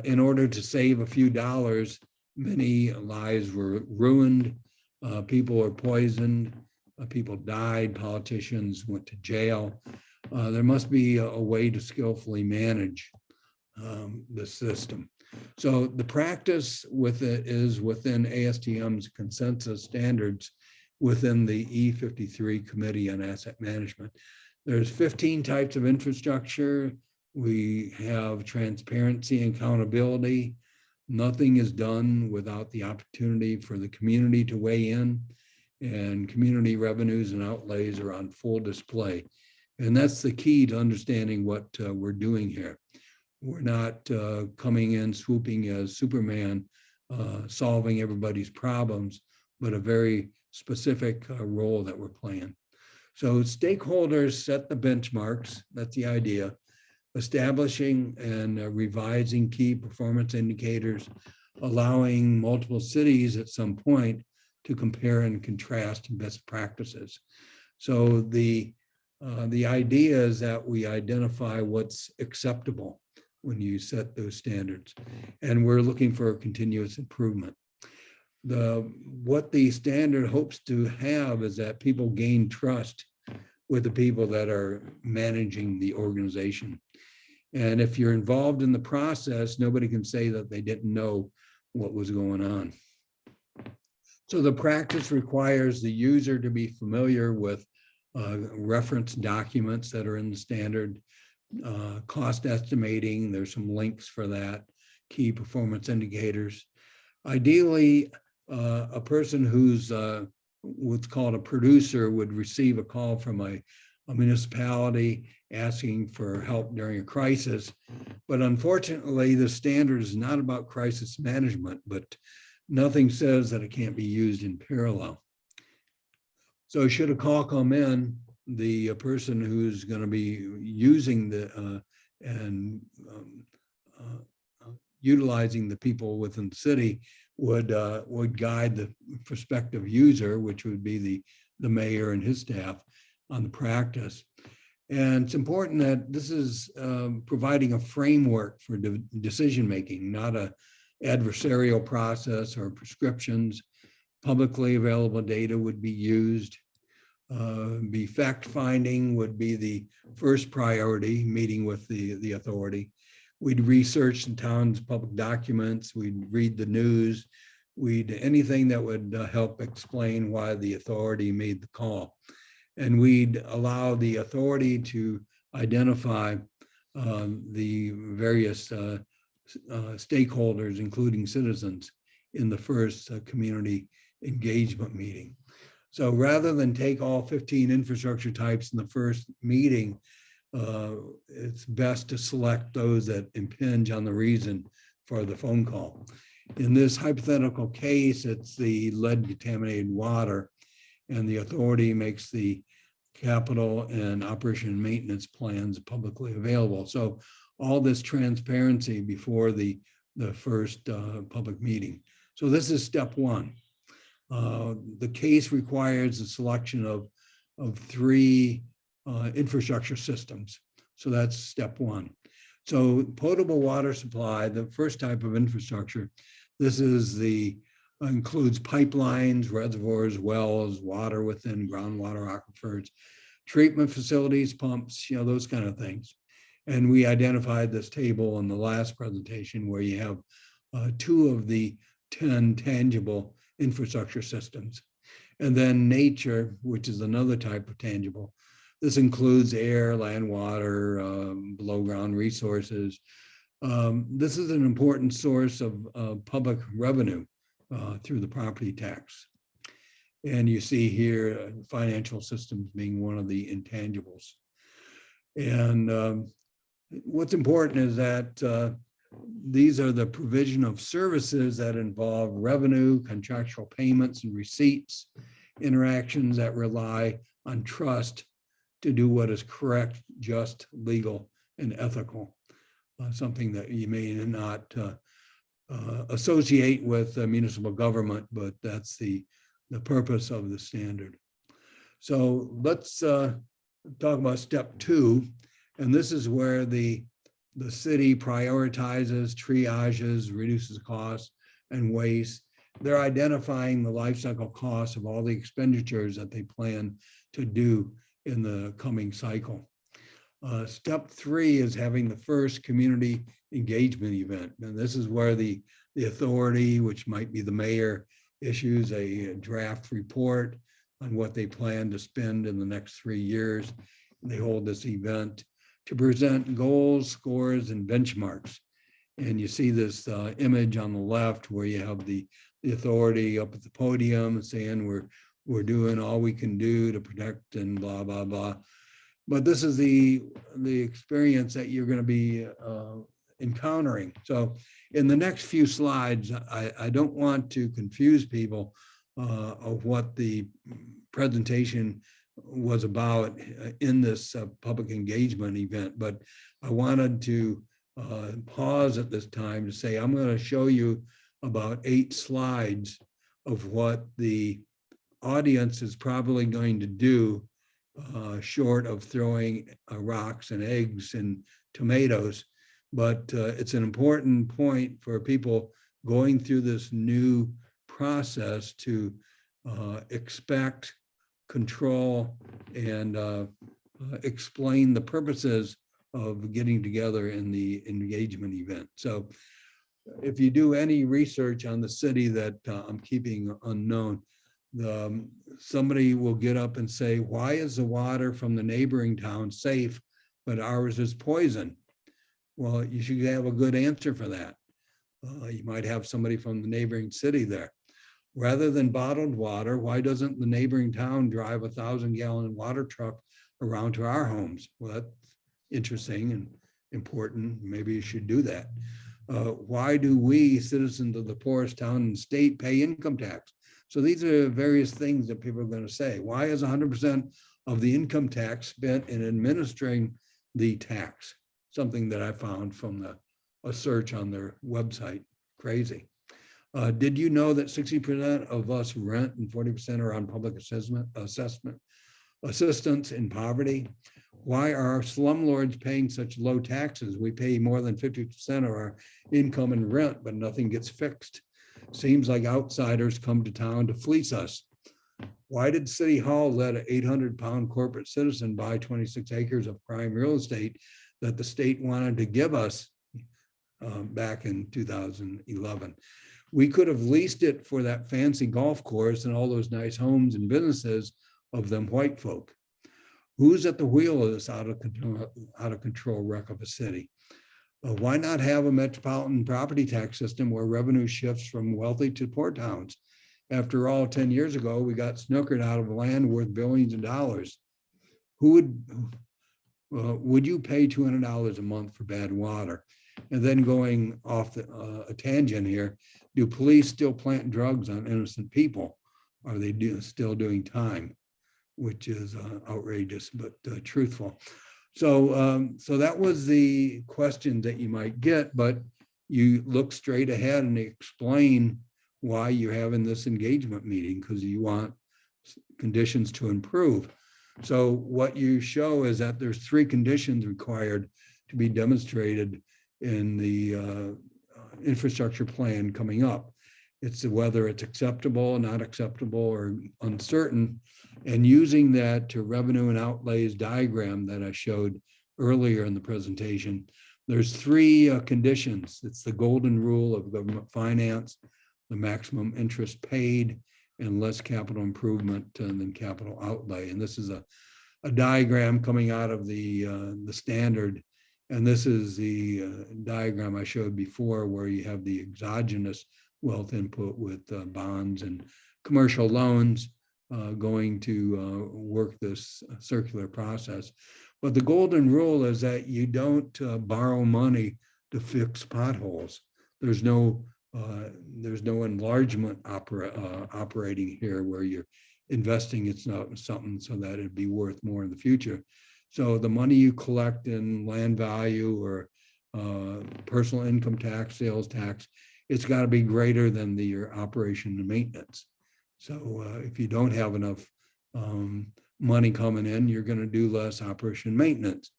In order to save a few dollars, many lives were ruined. People were poisoned, people died, politicians went to jail. There must be a way to skillfully manage the system. So the practice with it is within ASTM's consensus standards within the E53 Committee on Asset Management. There's 15 types of infrastructure. We have transparency and accountability. Nothing is done without the opportunity for the community to weigh in, and community revenues and outlays are on full display. And that's the key to understanding what we're doing here. We're not coming in swooping as Superman, solving everybody's problems, but a very specific role that we're playing. So stakeholders set the benchmarks, that's the idea. Establishing and revising key performance indicators, allowing multiple cities at some point to compare and contrast best practices. So the idea is that we identify what's acceptable when you set those standards, and we're looking for a continuous improvement. What the standard hopes to have is that people gain trust with the people that are managing the organization. And if you're involved in the process, nobody can say that they didn't know what was going on. So the practice requires the user to be familiar with reference documents that are in the standard, cost estimating, there's some links for that, key performance indicators. Ideally, a person who's what's called a producer would receive a call from a municipality asking for help during a crisis. But unfortunately, the standard is not about crisis management, but nothing says that it can't be used in parallel. So should a call come in, the person who's going to be using the utilizing the people within the city would guide the prospective user, which would be the mayor and his staff, on the practice. And it's important that this is providing a framework for decision making, not a adversarial process or prescriptions. Publicly available data would be used. Be fact-finding would be the first priority, meeting with the authority. We'd research the town's public documents, we'd read the news, anything that would help explain why the authority made the call. And we'd allow the authority to identify the various stakeholders, including citizens, in the first community engagement meeting. So rather than take all 15 infrastructure types in the first meeting, it's best to select those that impinge on the reason for the phone call. In this hypothetical case, it's the lead contaminated water, and the authority makes the capital and operation and maintenance plans publicly available. So all this transparency before the first public meeting. So this is step one. The case requires the selection of 3 infrastructure systems. So that's step one. So potable water supply, the first type of infrastructure, this is includes pipelines, reservoirs, wells, water within groundwater aquifers, treatment facilities, pumps, those kind of things. And we identified this table in the last presentation where you have 2 of the 10 tangible infrastructure systems. And then nature, which is another type of tangible. This includes air, land, water, below ground resources. This is an important source of public revenue through the property tax. And you see here financial systems being one of the intangibles. And what's important is that these are the provision of services that involve revenue, contractual payments and receipts, interactions that rely on trust to do what is correct, just, legal, and ethical. Something that you may not associate with municipal government, but that's the purpose of the standard. So let's talk about step 2. And this is where the city prioritizes, triages, reduces costs and waste. They're identifying the life cycle costs of all the expenditures that they plan to do in the coming cycle. Step 3 is having the first community engagement event. And this is where the authority, which might be the mayor, issues a draft report on what they plan to spend in the next 3 years. And they hold this event to present goals, scores, and benchmarks. And you see this image on the left where you have the authority up at the podium saying we're doing all we can do to protect and blah, blah, blah. But this is the experience that you're going to be encountering. So in the next few slides, I don't want to confuse people of what the presentation was about in this public engagement event, but I wanted to pause at this time to say I'm going to show you about 8 slides of what the audience is probably going to do short of throwing rocks and eggs and tomatoes. But it's an important point for people going through this new process to expect control and explain the purposes of getting together in the engagement event. So if you do any research on the city that I'm keeping unknown, somebody will get up and say, why is the water from the neighboring town safe, but ours is poison? Well, you should have a good answer for that. You might have somebody from the neighboring city there. Rather than bottled water, why doesn't the neighboring town drive 1,000-gallon water truck around to our homes? Well, that's interesting and important. Maybe you should do that. Why do we, citizens of the poorest town and state, pay income tax? So these are various things that people are going to say. Why is 100% of the income tax spent in administering the tax? Something that I found from a search on their website. Crazy. Did you know that 60% of us rent and 40% are on public assistance in poverty? Why are slumlords paying such low taxes? We pay more than 50% of our income in rent, but nothing gets fixed. Seems like outsiders come to town to fleece us. Why did City Hall let an 800-pound corporate citizen buy 26 acres of prime real estate that the state wanted to give us back in 2011? We could have leased it for that fancy golf course and all those nice homes and businesses of them white folk. Who's at the wheel of this out of control wreck of a city? Why not have a metropolitan property tax system where revenue shifts from wealthy to poor towns? After all, 10 years ago, we got snookered out of land worth billions of dollars. Would you pay $200 a month for bad water? And then going off a tangent here, do police still plant drugs on innocent people? Are they still doing time? Which is outrageous, but truthful. So that was the question that you might get, but you look straight ahead and explain why you're having this engagement meeting, because you want conditions to improve. So what you show is that there's 3 conditions required to be demonstrated in the infrastructure plan coming up. It's whether it's acceptable, not acceptable, or uncertain, and using that to revenue and outlays diagram that I showed earlier in the presentation. There's 3 conditions. It's the golden rule of government finance, the maximum interest paid, and less capital improvement than capital outlay. And this is a diagram coming out of the standard. And this is the diagram I showed before, where you have the exogenous wealth input with bonds and commercial loans going to work this circular process. But the golden rule is that you don't borrow money to fix potholes. There's no enlargement operating here where you're investing it's not something so that it'd be worth more in the future. So the money you collect in land value or personal income tax, sales tax, it's got to be greater than your operation and maintenance. So if you don't have enough money coming in, you're going to do less operation and maintenance.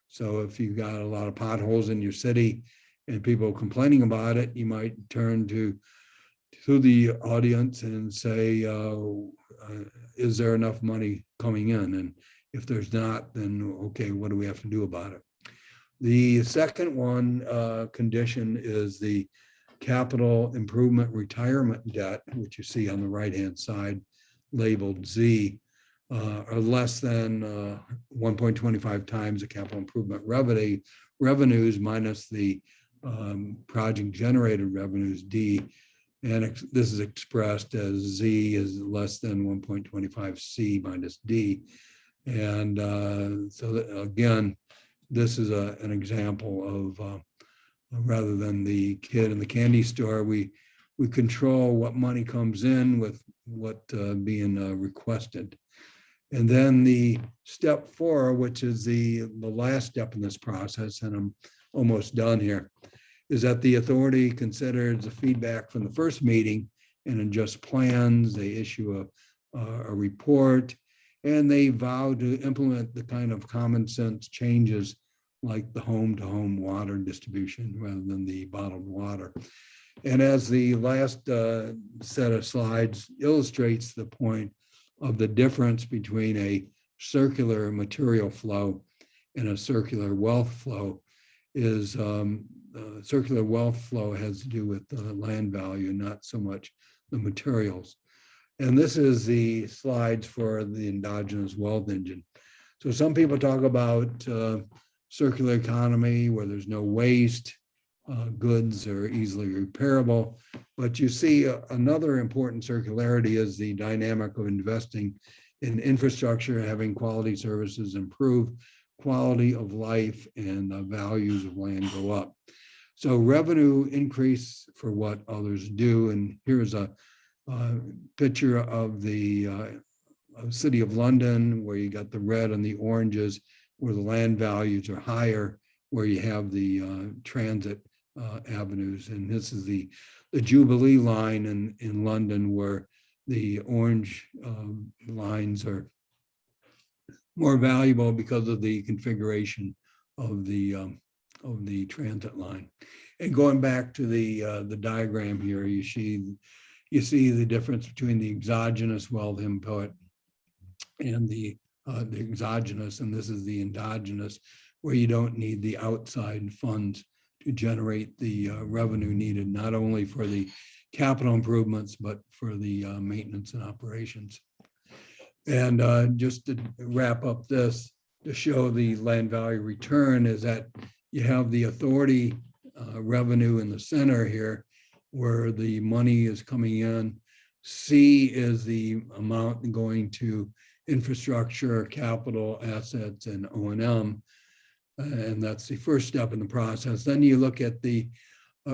So if you've got a lot of potholes in your city and people complaining about it, you might turn to the audience and say, is there enough money coming in? And if there's not, then okay, what do we have to do about it? The second one condition is the capital improvement retirement debt, which you see on the right-hand side labeled Z, are less than 1.25 times the capital improvement revenues minus the project generated revenues D. And this is expressed as Z is less than 1.25 C minus D. And so that, again, this is an example of rather than the kid in the candy store, we control what money comes in with what being requested. And then the step 4, which is the last step in this process, and I'm almost done here, is that the authority considers the feedback from the first meeting and adjusts plans. They issue a report, and they vow to implement the kind of common sense changes like the home-to-home water distribution rather than the bottled water. And as the last set of slides illustrates the point, of the difference between a circular material flow and a circular wealth flow is circular wealth flow has to do with land value, not so much the materials. And this is the slides for the endogenous wealth engine. So some people talk about circular economy where there's no waste, goods are easily repairable. But you see another important circularity is the dynamic of investing in infrastructure, having quality services improve, quality of life, and the values of land go up. So revenue increase for what others do. And here's a picture of the city of London, where you got the red and the oranges, where the land values are higher, where you have the transit avenues. And this is the Jubilee line in London, where the orange lines are more valuable because of the configuration of the transit line. And going back to the diagram here, you see the difference between the exogenous wealth input and the exogenous, and this is the endogenous, where you don't need the outside funds to generate the revenue needed, not only for the capital improvements, but for the maintenance and operations. And just to wrap up this, to show the land value return is that you have the authority revenue in the center here, where the money is coming in. C is the amount going to infrastructure, capital, assets, and O&M. And that's the first step in the process. Then you look at the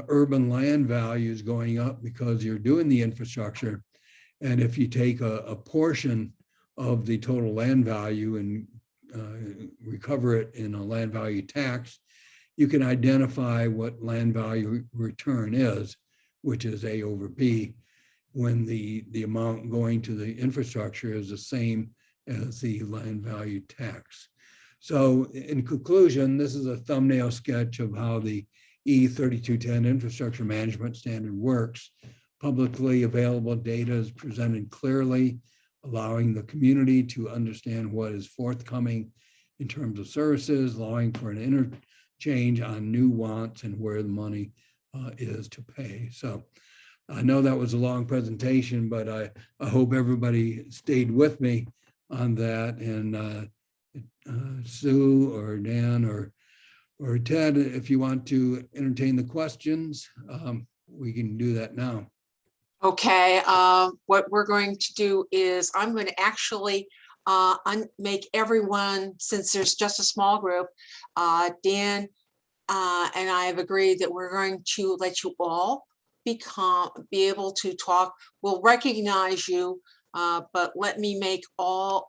urban land values going up because you're doing the infrastructure. And if you take a portion of the total land value and recover it in a land value tax, you can identify what land value return is, which is A over B, when the amount going to the infrastructure is the same as the land value tax. So in conclusion, this is a thumbnail sketch of how the E3210 infrastructure management standard works. Publicly available data is presented clearly, allowing the community to understand what is forthcoming in terms of services, allowing for an interchange on new wants and where the money is to pay. So I know that was a long presentation, but I hope everybody stayed with me on that. And Sue or Dan or Ted, if you want to entertain the questions, we can do that now. Okay, what we're going to do is I'm going to actually make everyone, since there's just a small group, Dan and I have agreed that we're going to let you all be able to talk. We'll recognize you, but let me make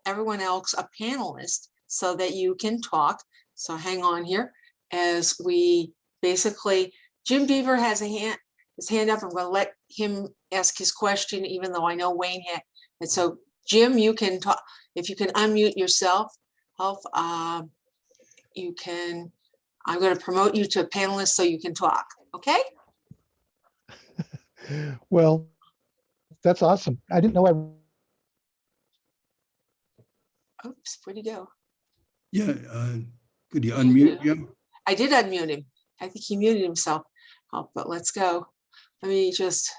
everyone else a panelist so that you can talk. So hang on here as we basically, Jim Beaver has his hand up. I'm going to let him ask his question, even though I know Wayne had. And so Jim, you can talk. If you can unmute yourself, you can. I'm going to promote you to a panelist so you can talk. Okay. Well, that's awesome. I didn't know Oops, where'd he go? Yeah, could you unmute Jim? I did unmute him. I think he muted himself. But let's go. Let me just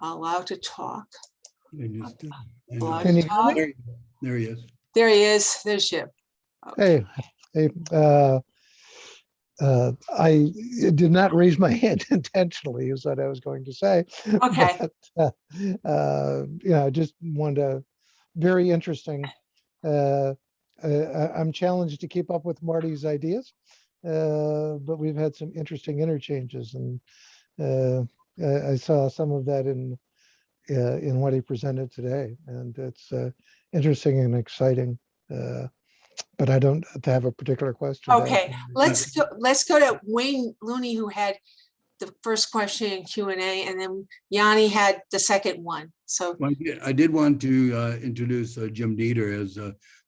allow to talk. Can Can you hear me? There he is. There he is. There's Jim. Okay. Hey, I did not raise my hand intentionally, is what I was going to say. Okay. But, I just wanted to, very interesting. I'm challenged to keep up with Marty's ideas, but we've had some interesting interchanges, and I saw some of that in what he presented today, and it's interesting and exciting. But I don't have a particular question. Okay, let's go to Wayne Looney, who had the first question in Q&A, and then Yanni had the second one. So I did want to introduce Jim Dieter as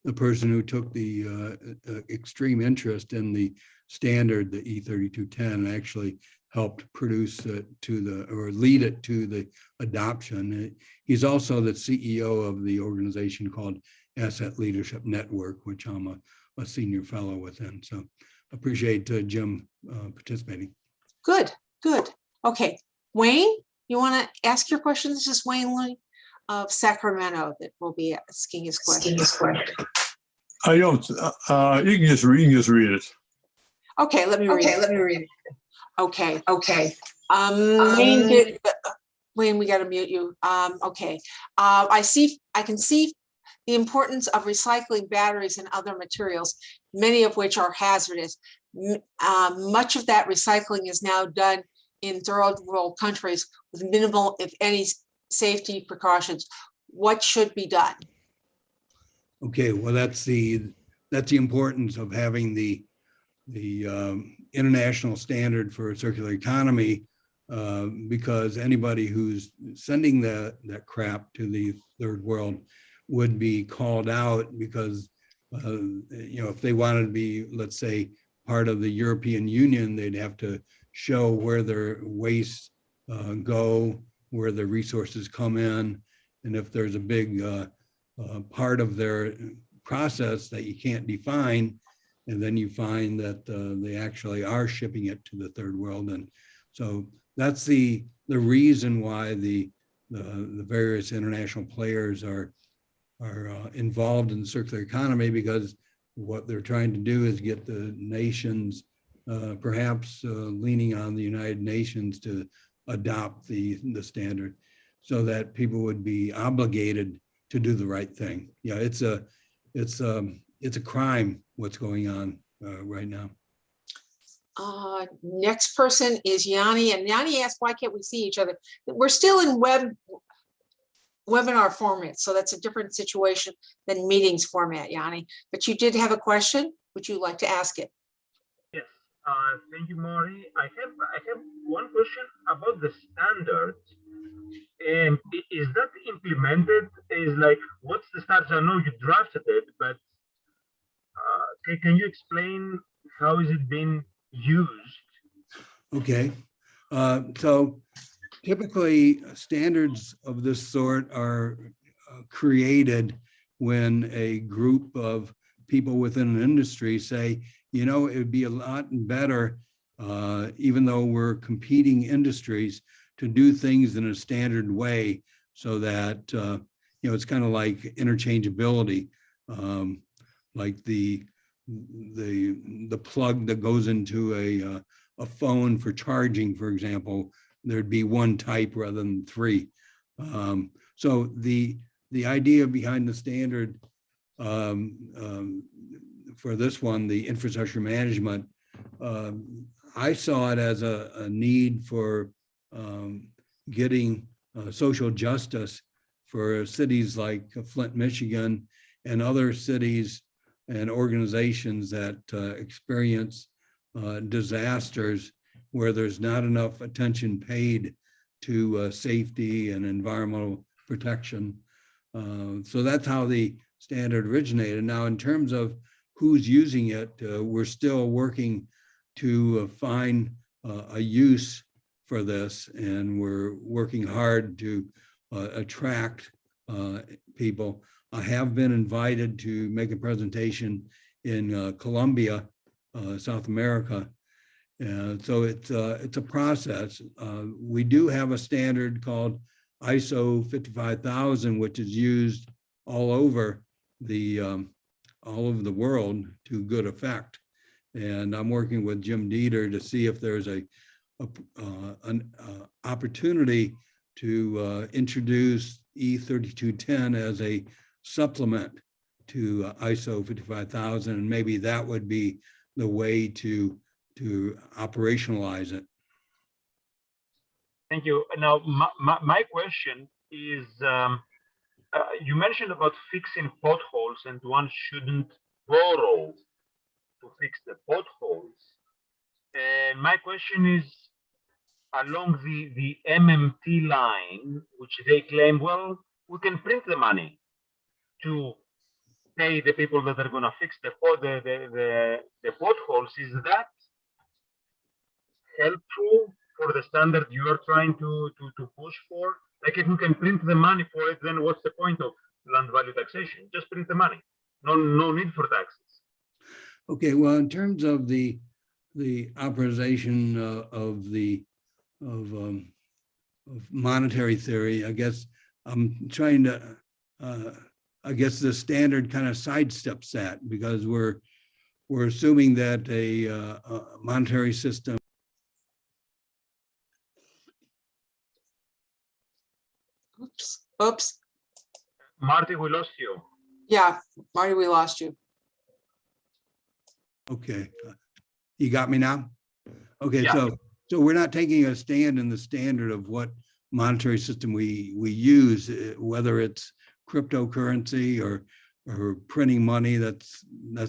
the person who took the extreme interest in the standard, the E3210, and actually helped produce it or lead it to the adoption. He's also the CEO of the organization called Asset Leadership Network, which I'm a senior fellow within. So appreciate Jim participating. Good, good. Okay, Wayne, you want to ask your question? This is Wayne Lee of Sacramento that will be asking his question. I don't. You can just read it. Okay, let me read it. read it. Okay. Wayne, we got to mute you. Okay. I can see the importance of recycling batteries and other materials, many of which are hazardous. Much of that recycling is now done in third world countries with minimal, if any, safety precautions. What should be done? Okay, well, that's the importance of having the international standard for a circular economy, because anybody who's sending that crap to the third world would be called out because, if they wanted to be, let's say, part of the European Union, they'd have to show where their waste go, where the resources come in, and if there's a big part of their process that you can't define, and then you find that they actually are shipping it to the third world. And so that's the reason why the various international players are involved in the circular economy, because what they're trying to do is get the nations, perhaps leaning on the United Nations to adopt the standard so that people would be obligated to do the right thing. Yeah, it's a crime what's going on right now. Next person is Yanni, and Yanni asked, why can't we see each other? We're still in webinar format, so that's a different situation than meetings format, Yanni. But you did have a question. Would you like to ask it? Yes, thank you, Marty. I have one question about the standard. Is that implemented? Is like, what's the standard? I know you drafted it, but can you explain how is it being used? Okay, so typically standards of this sort are created when a group of people within an industry say, it would be a lot better, even though we're competing industries, to do things in a standard way so that, it's kind of like interchangeability, like the plug that goes into a phone for charging, for example, there'd be one type rather than three. So the idea behind the standard for this one, the infrastructure management, I saw it as a need for getting social justice for cities like Flint, Michigan, and other cities and organizations that experience disasters where there's not enough attention paid to safety and environmental protection. So that's how the standard originated. Now, in terms of who's using it, we're still working to find a use for this, and we're working hard to attract people. I have been invited to make a presentation in Colombia, South America. So it's a process. We do have a standard called ISO 55000, which is used all over the world to good effect. And I'm working with Jim Dieter to see if there's an opportunity to introduce E3210 as a supplement to ISO 55000, and maybe that would be the way to operationalize it. Thank you. Now, my question is, you mentioned about fixing potholes, and one shouldn't borrow to fix the potholes. And my question is, along the MMT line, which they claim, well, we can print the money to pay the people that are going to fix the potholes. Is that helpful for the standard you are trying to push for? Like if you can print the money for it, then what's the point of land value taxation? Just print the money. No need for taxes. Okay, well, in terms of the operation of monetary theory, I guess I'm trying to, I guess the standard kind of sidesteps that, because we're assuming that a monetary system. Oops. Marty, we lost you. Yeah, Marty, we lost you. Okay, you got me now? Okay, Yeah. so we're not taking a stand in the standard of what monetary system we use, whether it's cryptocurrency or printing money. That's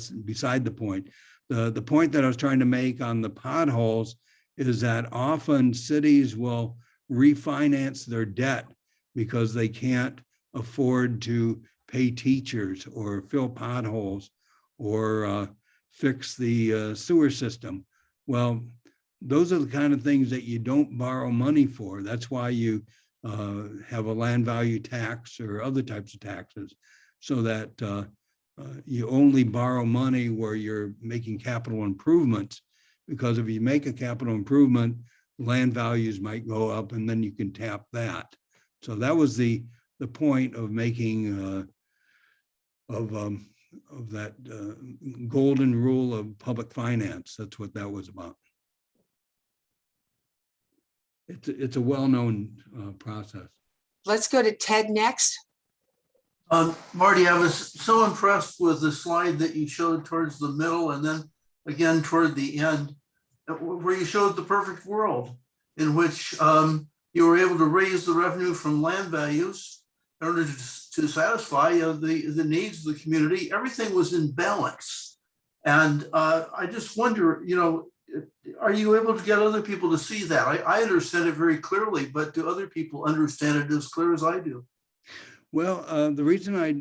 beside the point. The point that I was trying to make on the potholes is that often cities will refinance their debt because they can't afford to pay teachers or fill potholes or fix the sewer system. Well, those are the kind of things that you don't borrow money for. That's why you have a land value tax or other types of taxes, so that you only borrow money where you're making capital improvements. Because if you make a capital improvement, land values might go up and then you can tap that. So that was the point of making of that golden rule of public finance. That's what that was about. It's a well-known process. Let's go to Ted next. Marty, I was so impressed with the slide that you showed towards the middle and then again toward the end, where you showed the perfect world in which you were able to raise the revenue from land values in order to satisfy the needs of the community. Everything was in balance. And I just wonder, are you able to get other people to see that? I understand it very clearly, but do other people understand it as clear as I do? Well, the reason I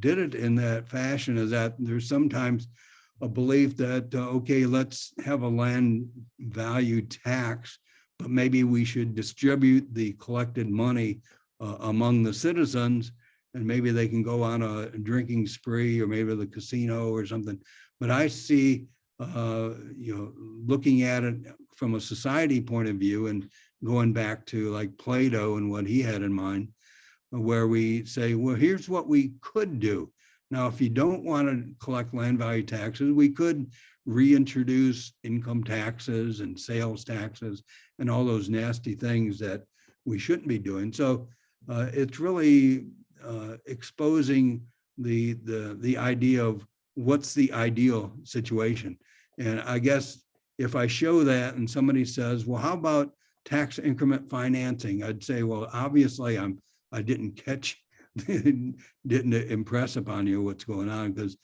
did it in that fashion is that there's sometimes a belief that, okay, let's have a land value tax, but maybe we should distribute the collected money among the citizens, and maybe they can go on a drinking spree or maybe the casino or something. But I see, looking at it from a society point of view and going back to like Plato and what he had in mind, where we say, well, here's what we could do. Now, if you don't want to collect land value taxes, we could reintroduce income taxes and sales taxes and all those nasty things that we shouldn't be doing. So it's really exposing the idea of what's the ideal situation. And I guess if I show that and somebody says, well, how about tax increment financing? I'd say, well, obviously I didn't impress upon you what's going on, because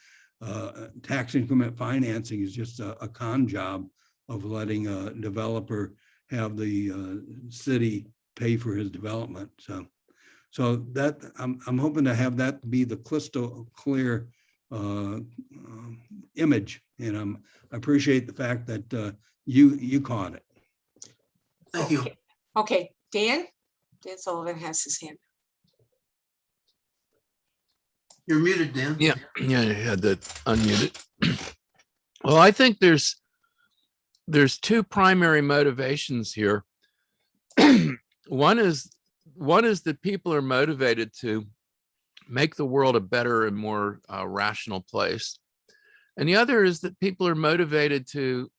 tax increment financing is just a con job of letting a developer have the city pay for his development. So that I'm hoping to have that be the crystal clear image, and I appreciate the fact that you caught it. Thank you. Okay, Dan Sullivan has his hand. You're muted, Dan. Yeah, I had that unmuted. Well, I think there's two primary motivations here. One is that people are motivated to make the world a better and more rational place. And the other is that people are motivated to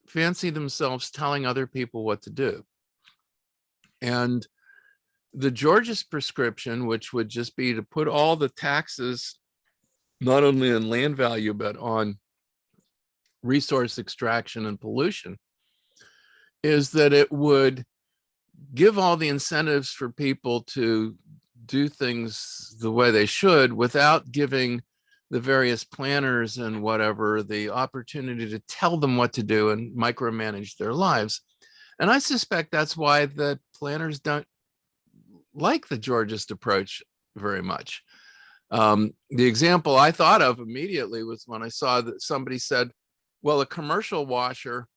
fancy themselves telling other people what to do. And the Georgist prescription, which would just be to put all the taxes, not only on land value, but on resource extraction and pollution, is that it would give all the incentives for people to do things the way they should without giving the various planners and whatever the opportunity to tell them what to do and micromanage their lives. And I suspect that's why the planners don't like the Georgist approach very much. The example I thought of immediately was when I saw that somebody said, well, a commercial washer,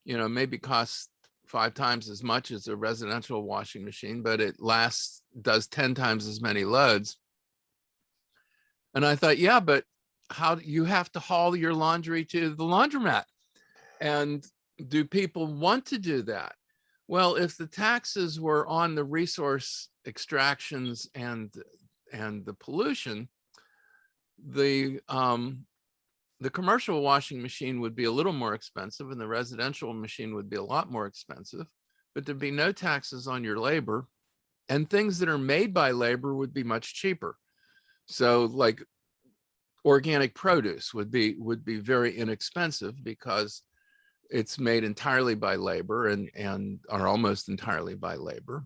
maybe costs 5 times as much as a residential washing machine, but it does 10 times as many loads. And I thought, yeah, but how do you have to haul your laundry to the laundromat? And do people want to do that? Well, if the taxes were on the resource extractions and the pollution, the commercial washing machine would be a little more expensive and the residential machine would be a lot more expensive, but there'd be no taxes on your labor, and things that are made by labor would be much cheaper. So like organic produce would be very inexpensive because it's made entirely by labor and are almost entirely by labor.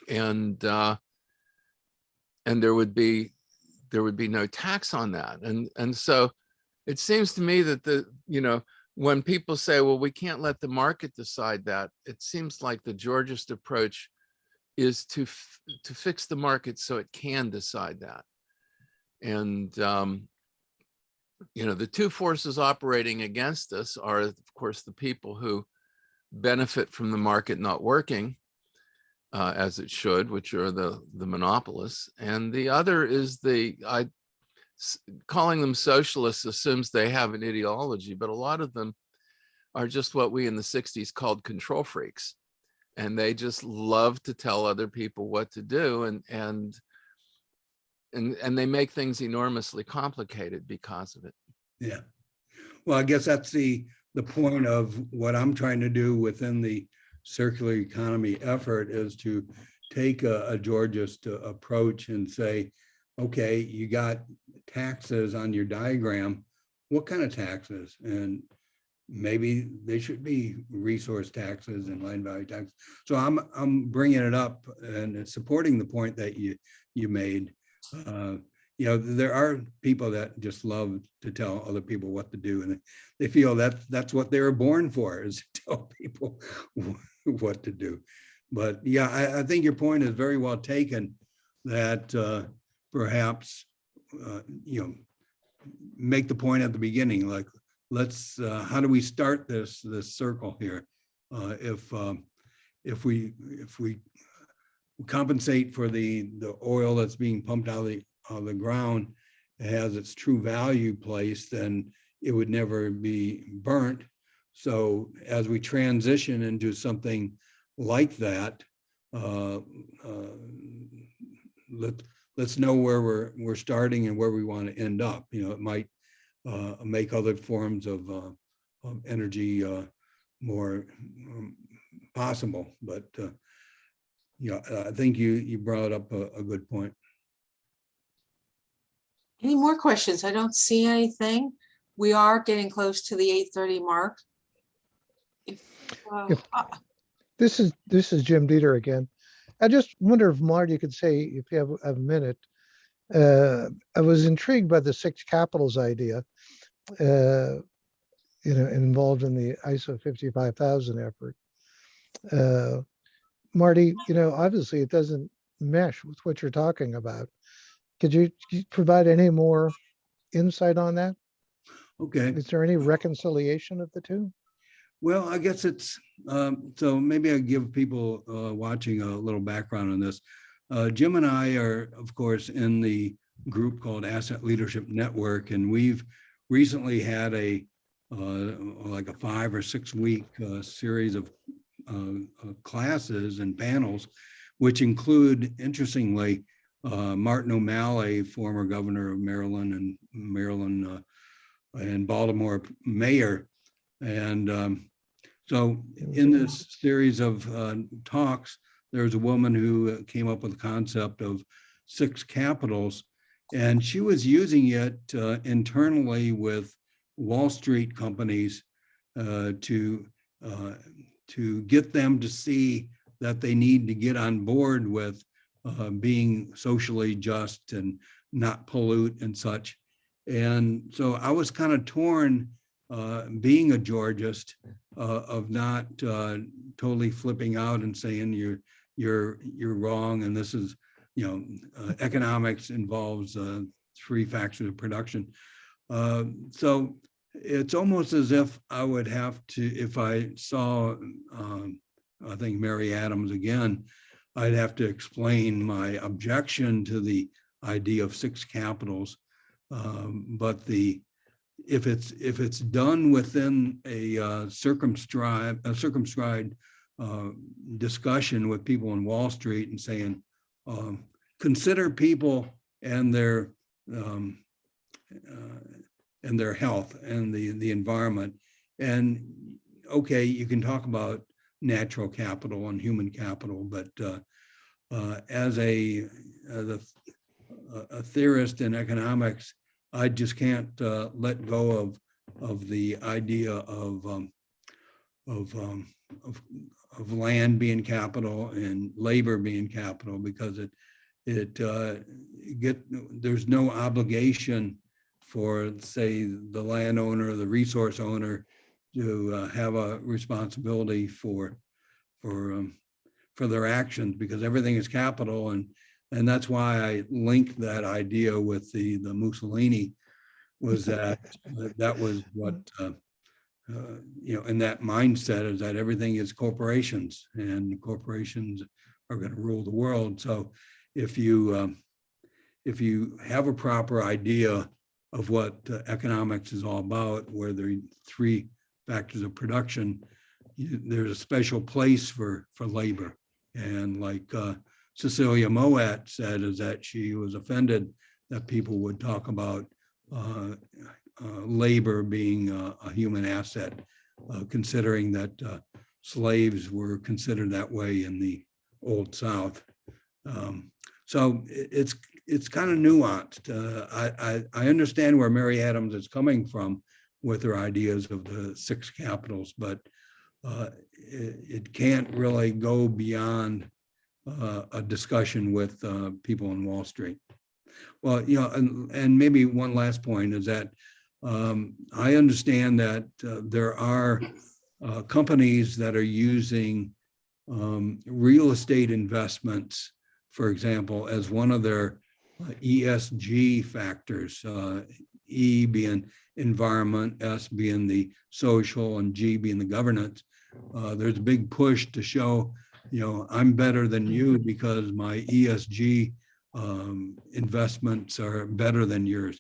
And there would be no tax on that. And so it seems to me that when people say, well, we can't let the market decide that, it seems like the Georgist approach is to fix the market so it can decide that. And the two forces operating against us are, of course, the people who benefit from the market not working as it should, which are the monopolists. And the other is calling them socialists assumes they have an ideology, but a lot of them are just what we in the 60s called control freaks. And they just love to tell other people what to do. And they make things enormously complicated because of it. Yeah. Well, I guess that's the point of what I'm trying to do within the circular economy effort, is to take a Georgist approach and say, okay, you got taxes on your diagram. What kind of taxes? And maybe they should be resource taxes and land value taxes. So I'm bringing it up and supporting the point that you made. There are people that just love to tell other people what to do, and they feel that's what they were born for, is to tell people what to do. But yeah, I think your point is very well taken, that perhaps make the point at the beginning, like, let's how do we start this circle here? If we compensate for the oil that's being pumped out of the ground, it has its true value place, then it would never be burnt. So as we transition into something like that, let's know where we're starting and where we want to end up. It might make other forms of energy more possible, but I think you brought up a good point. Any more questions? I don't see anything. We are getting close to the 8:30 mark. This is Jim Dieter again. I just wonder if Marty could say, if you have a minute, I was intrigued by the 6 capitals idea, involved in the ISO 55000 effort. Marty, obviously it doesn't mesh with what you're talking about. Could you provide any more insight on that? Okay. Is there any reconciliation of the two? Well, I guess it's, so maybe I'll give people watching a little background on this. Jim and I are, of course, in the group called Asset Leadership Network, and we've recently had like a 5 or 6 week series of classes and panels, which include, interestingly, Martin O'Malley, former governor of Maryland, and Baltimore mayor. And so in this series of talks, there's a woman who came up with the concept of 6 capitals, and she was using it internally with Wall Street companies to get them to see that they need to get on board with being socially just and not pollute and such. And so I was kind of torn, being a Georgist, of not totally flipping out and saying you're wrong, and this is, economics involves 3 factors of production. So it's almost as if I would have to, if I saw I think Mary Adams again, I'd have to explain my objection to the idea of 6 capitals. But if it's done within a circumscribed discussion with people in Wall Street and saying, consider people and their health and the environment. And okay, you can talk about natural capital and human capital, but as a theorist in economics, I just can't let go of the idea of land being capital and labor being capital, because there's no obligation for, say, the landowner or the resource owner to have a responsibility for their actions, because everything is capital. And that's why I linked that idea with the Mussolini, was that was what in that mindset, is that everything is corporations, and corporations are going to rule the world. So if you have a proper idea of what economics is all about, where there are 3 factors of production, there's a special place for labor. And like Cecilia Moat said, is that she was offended that people would talk about labor being a human asset, considering that slaves were considered that way in the Old South. So it's kind of nuanced. I understand where Mary Adams is coming from with her ideas of the 6 capitals, but it can't really go beyond a discussion with people on Wall Street. Well, and maybe one last point is that I understand that there are companies that are using real estate investments, for example, as one of their ESG factors, E being environment, S being the social, and G being the governance. There's a big push to show, I'm better than you because my ESG investments are better than yours.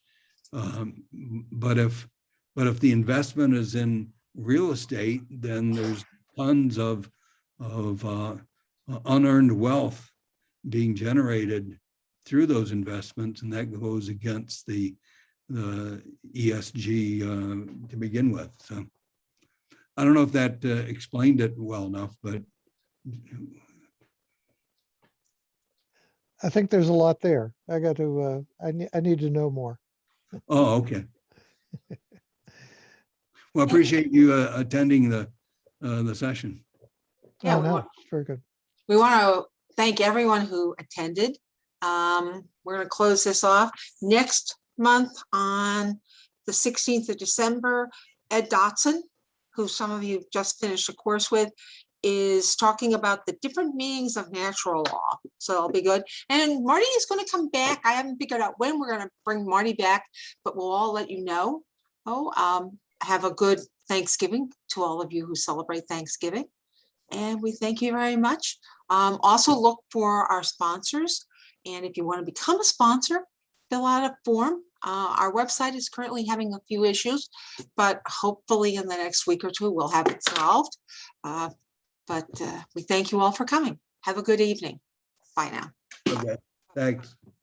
But if the investment is in real estate, then there's tons of unearned wealth being generated through those investments, and that goes against the ESG to begin with. So I don't know if that explained it well enough, but I think there's a lot there. I got to, I need to know more. oh, okay. Well, I appreciate you attending the session. Yeah, Oh, no, it's very good. we want to thank everyone who attended. We're going to close this off. Next month on the 16th of December, Ed Dotson, who some of you just finished a course with, is talking about the different meanings of natural law. So it'll be good. And Marty is going to come back. I haven't figured out when we're going to bring Marty back, but we'll all let you know. Have a good Thanksgiving to all of you who celebrate Thanksgiving. And we thank you very much. Also look for our sponsors. And if you want to become a sponsor, fill out a form. Our website is currently having a few issues, but hopefully in the next week or 2, we'll have it solved. But we thank you all for coming. Have a good evening. Bye now. Okay, thanks.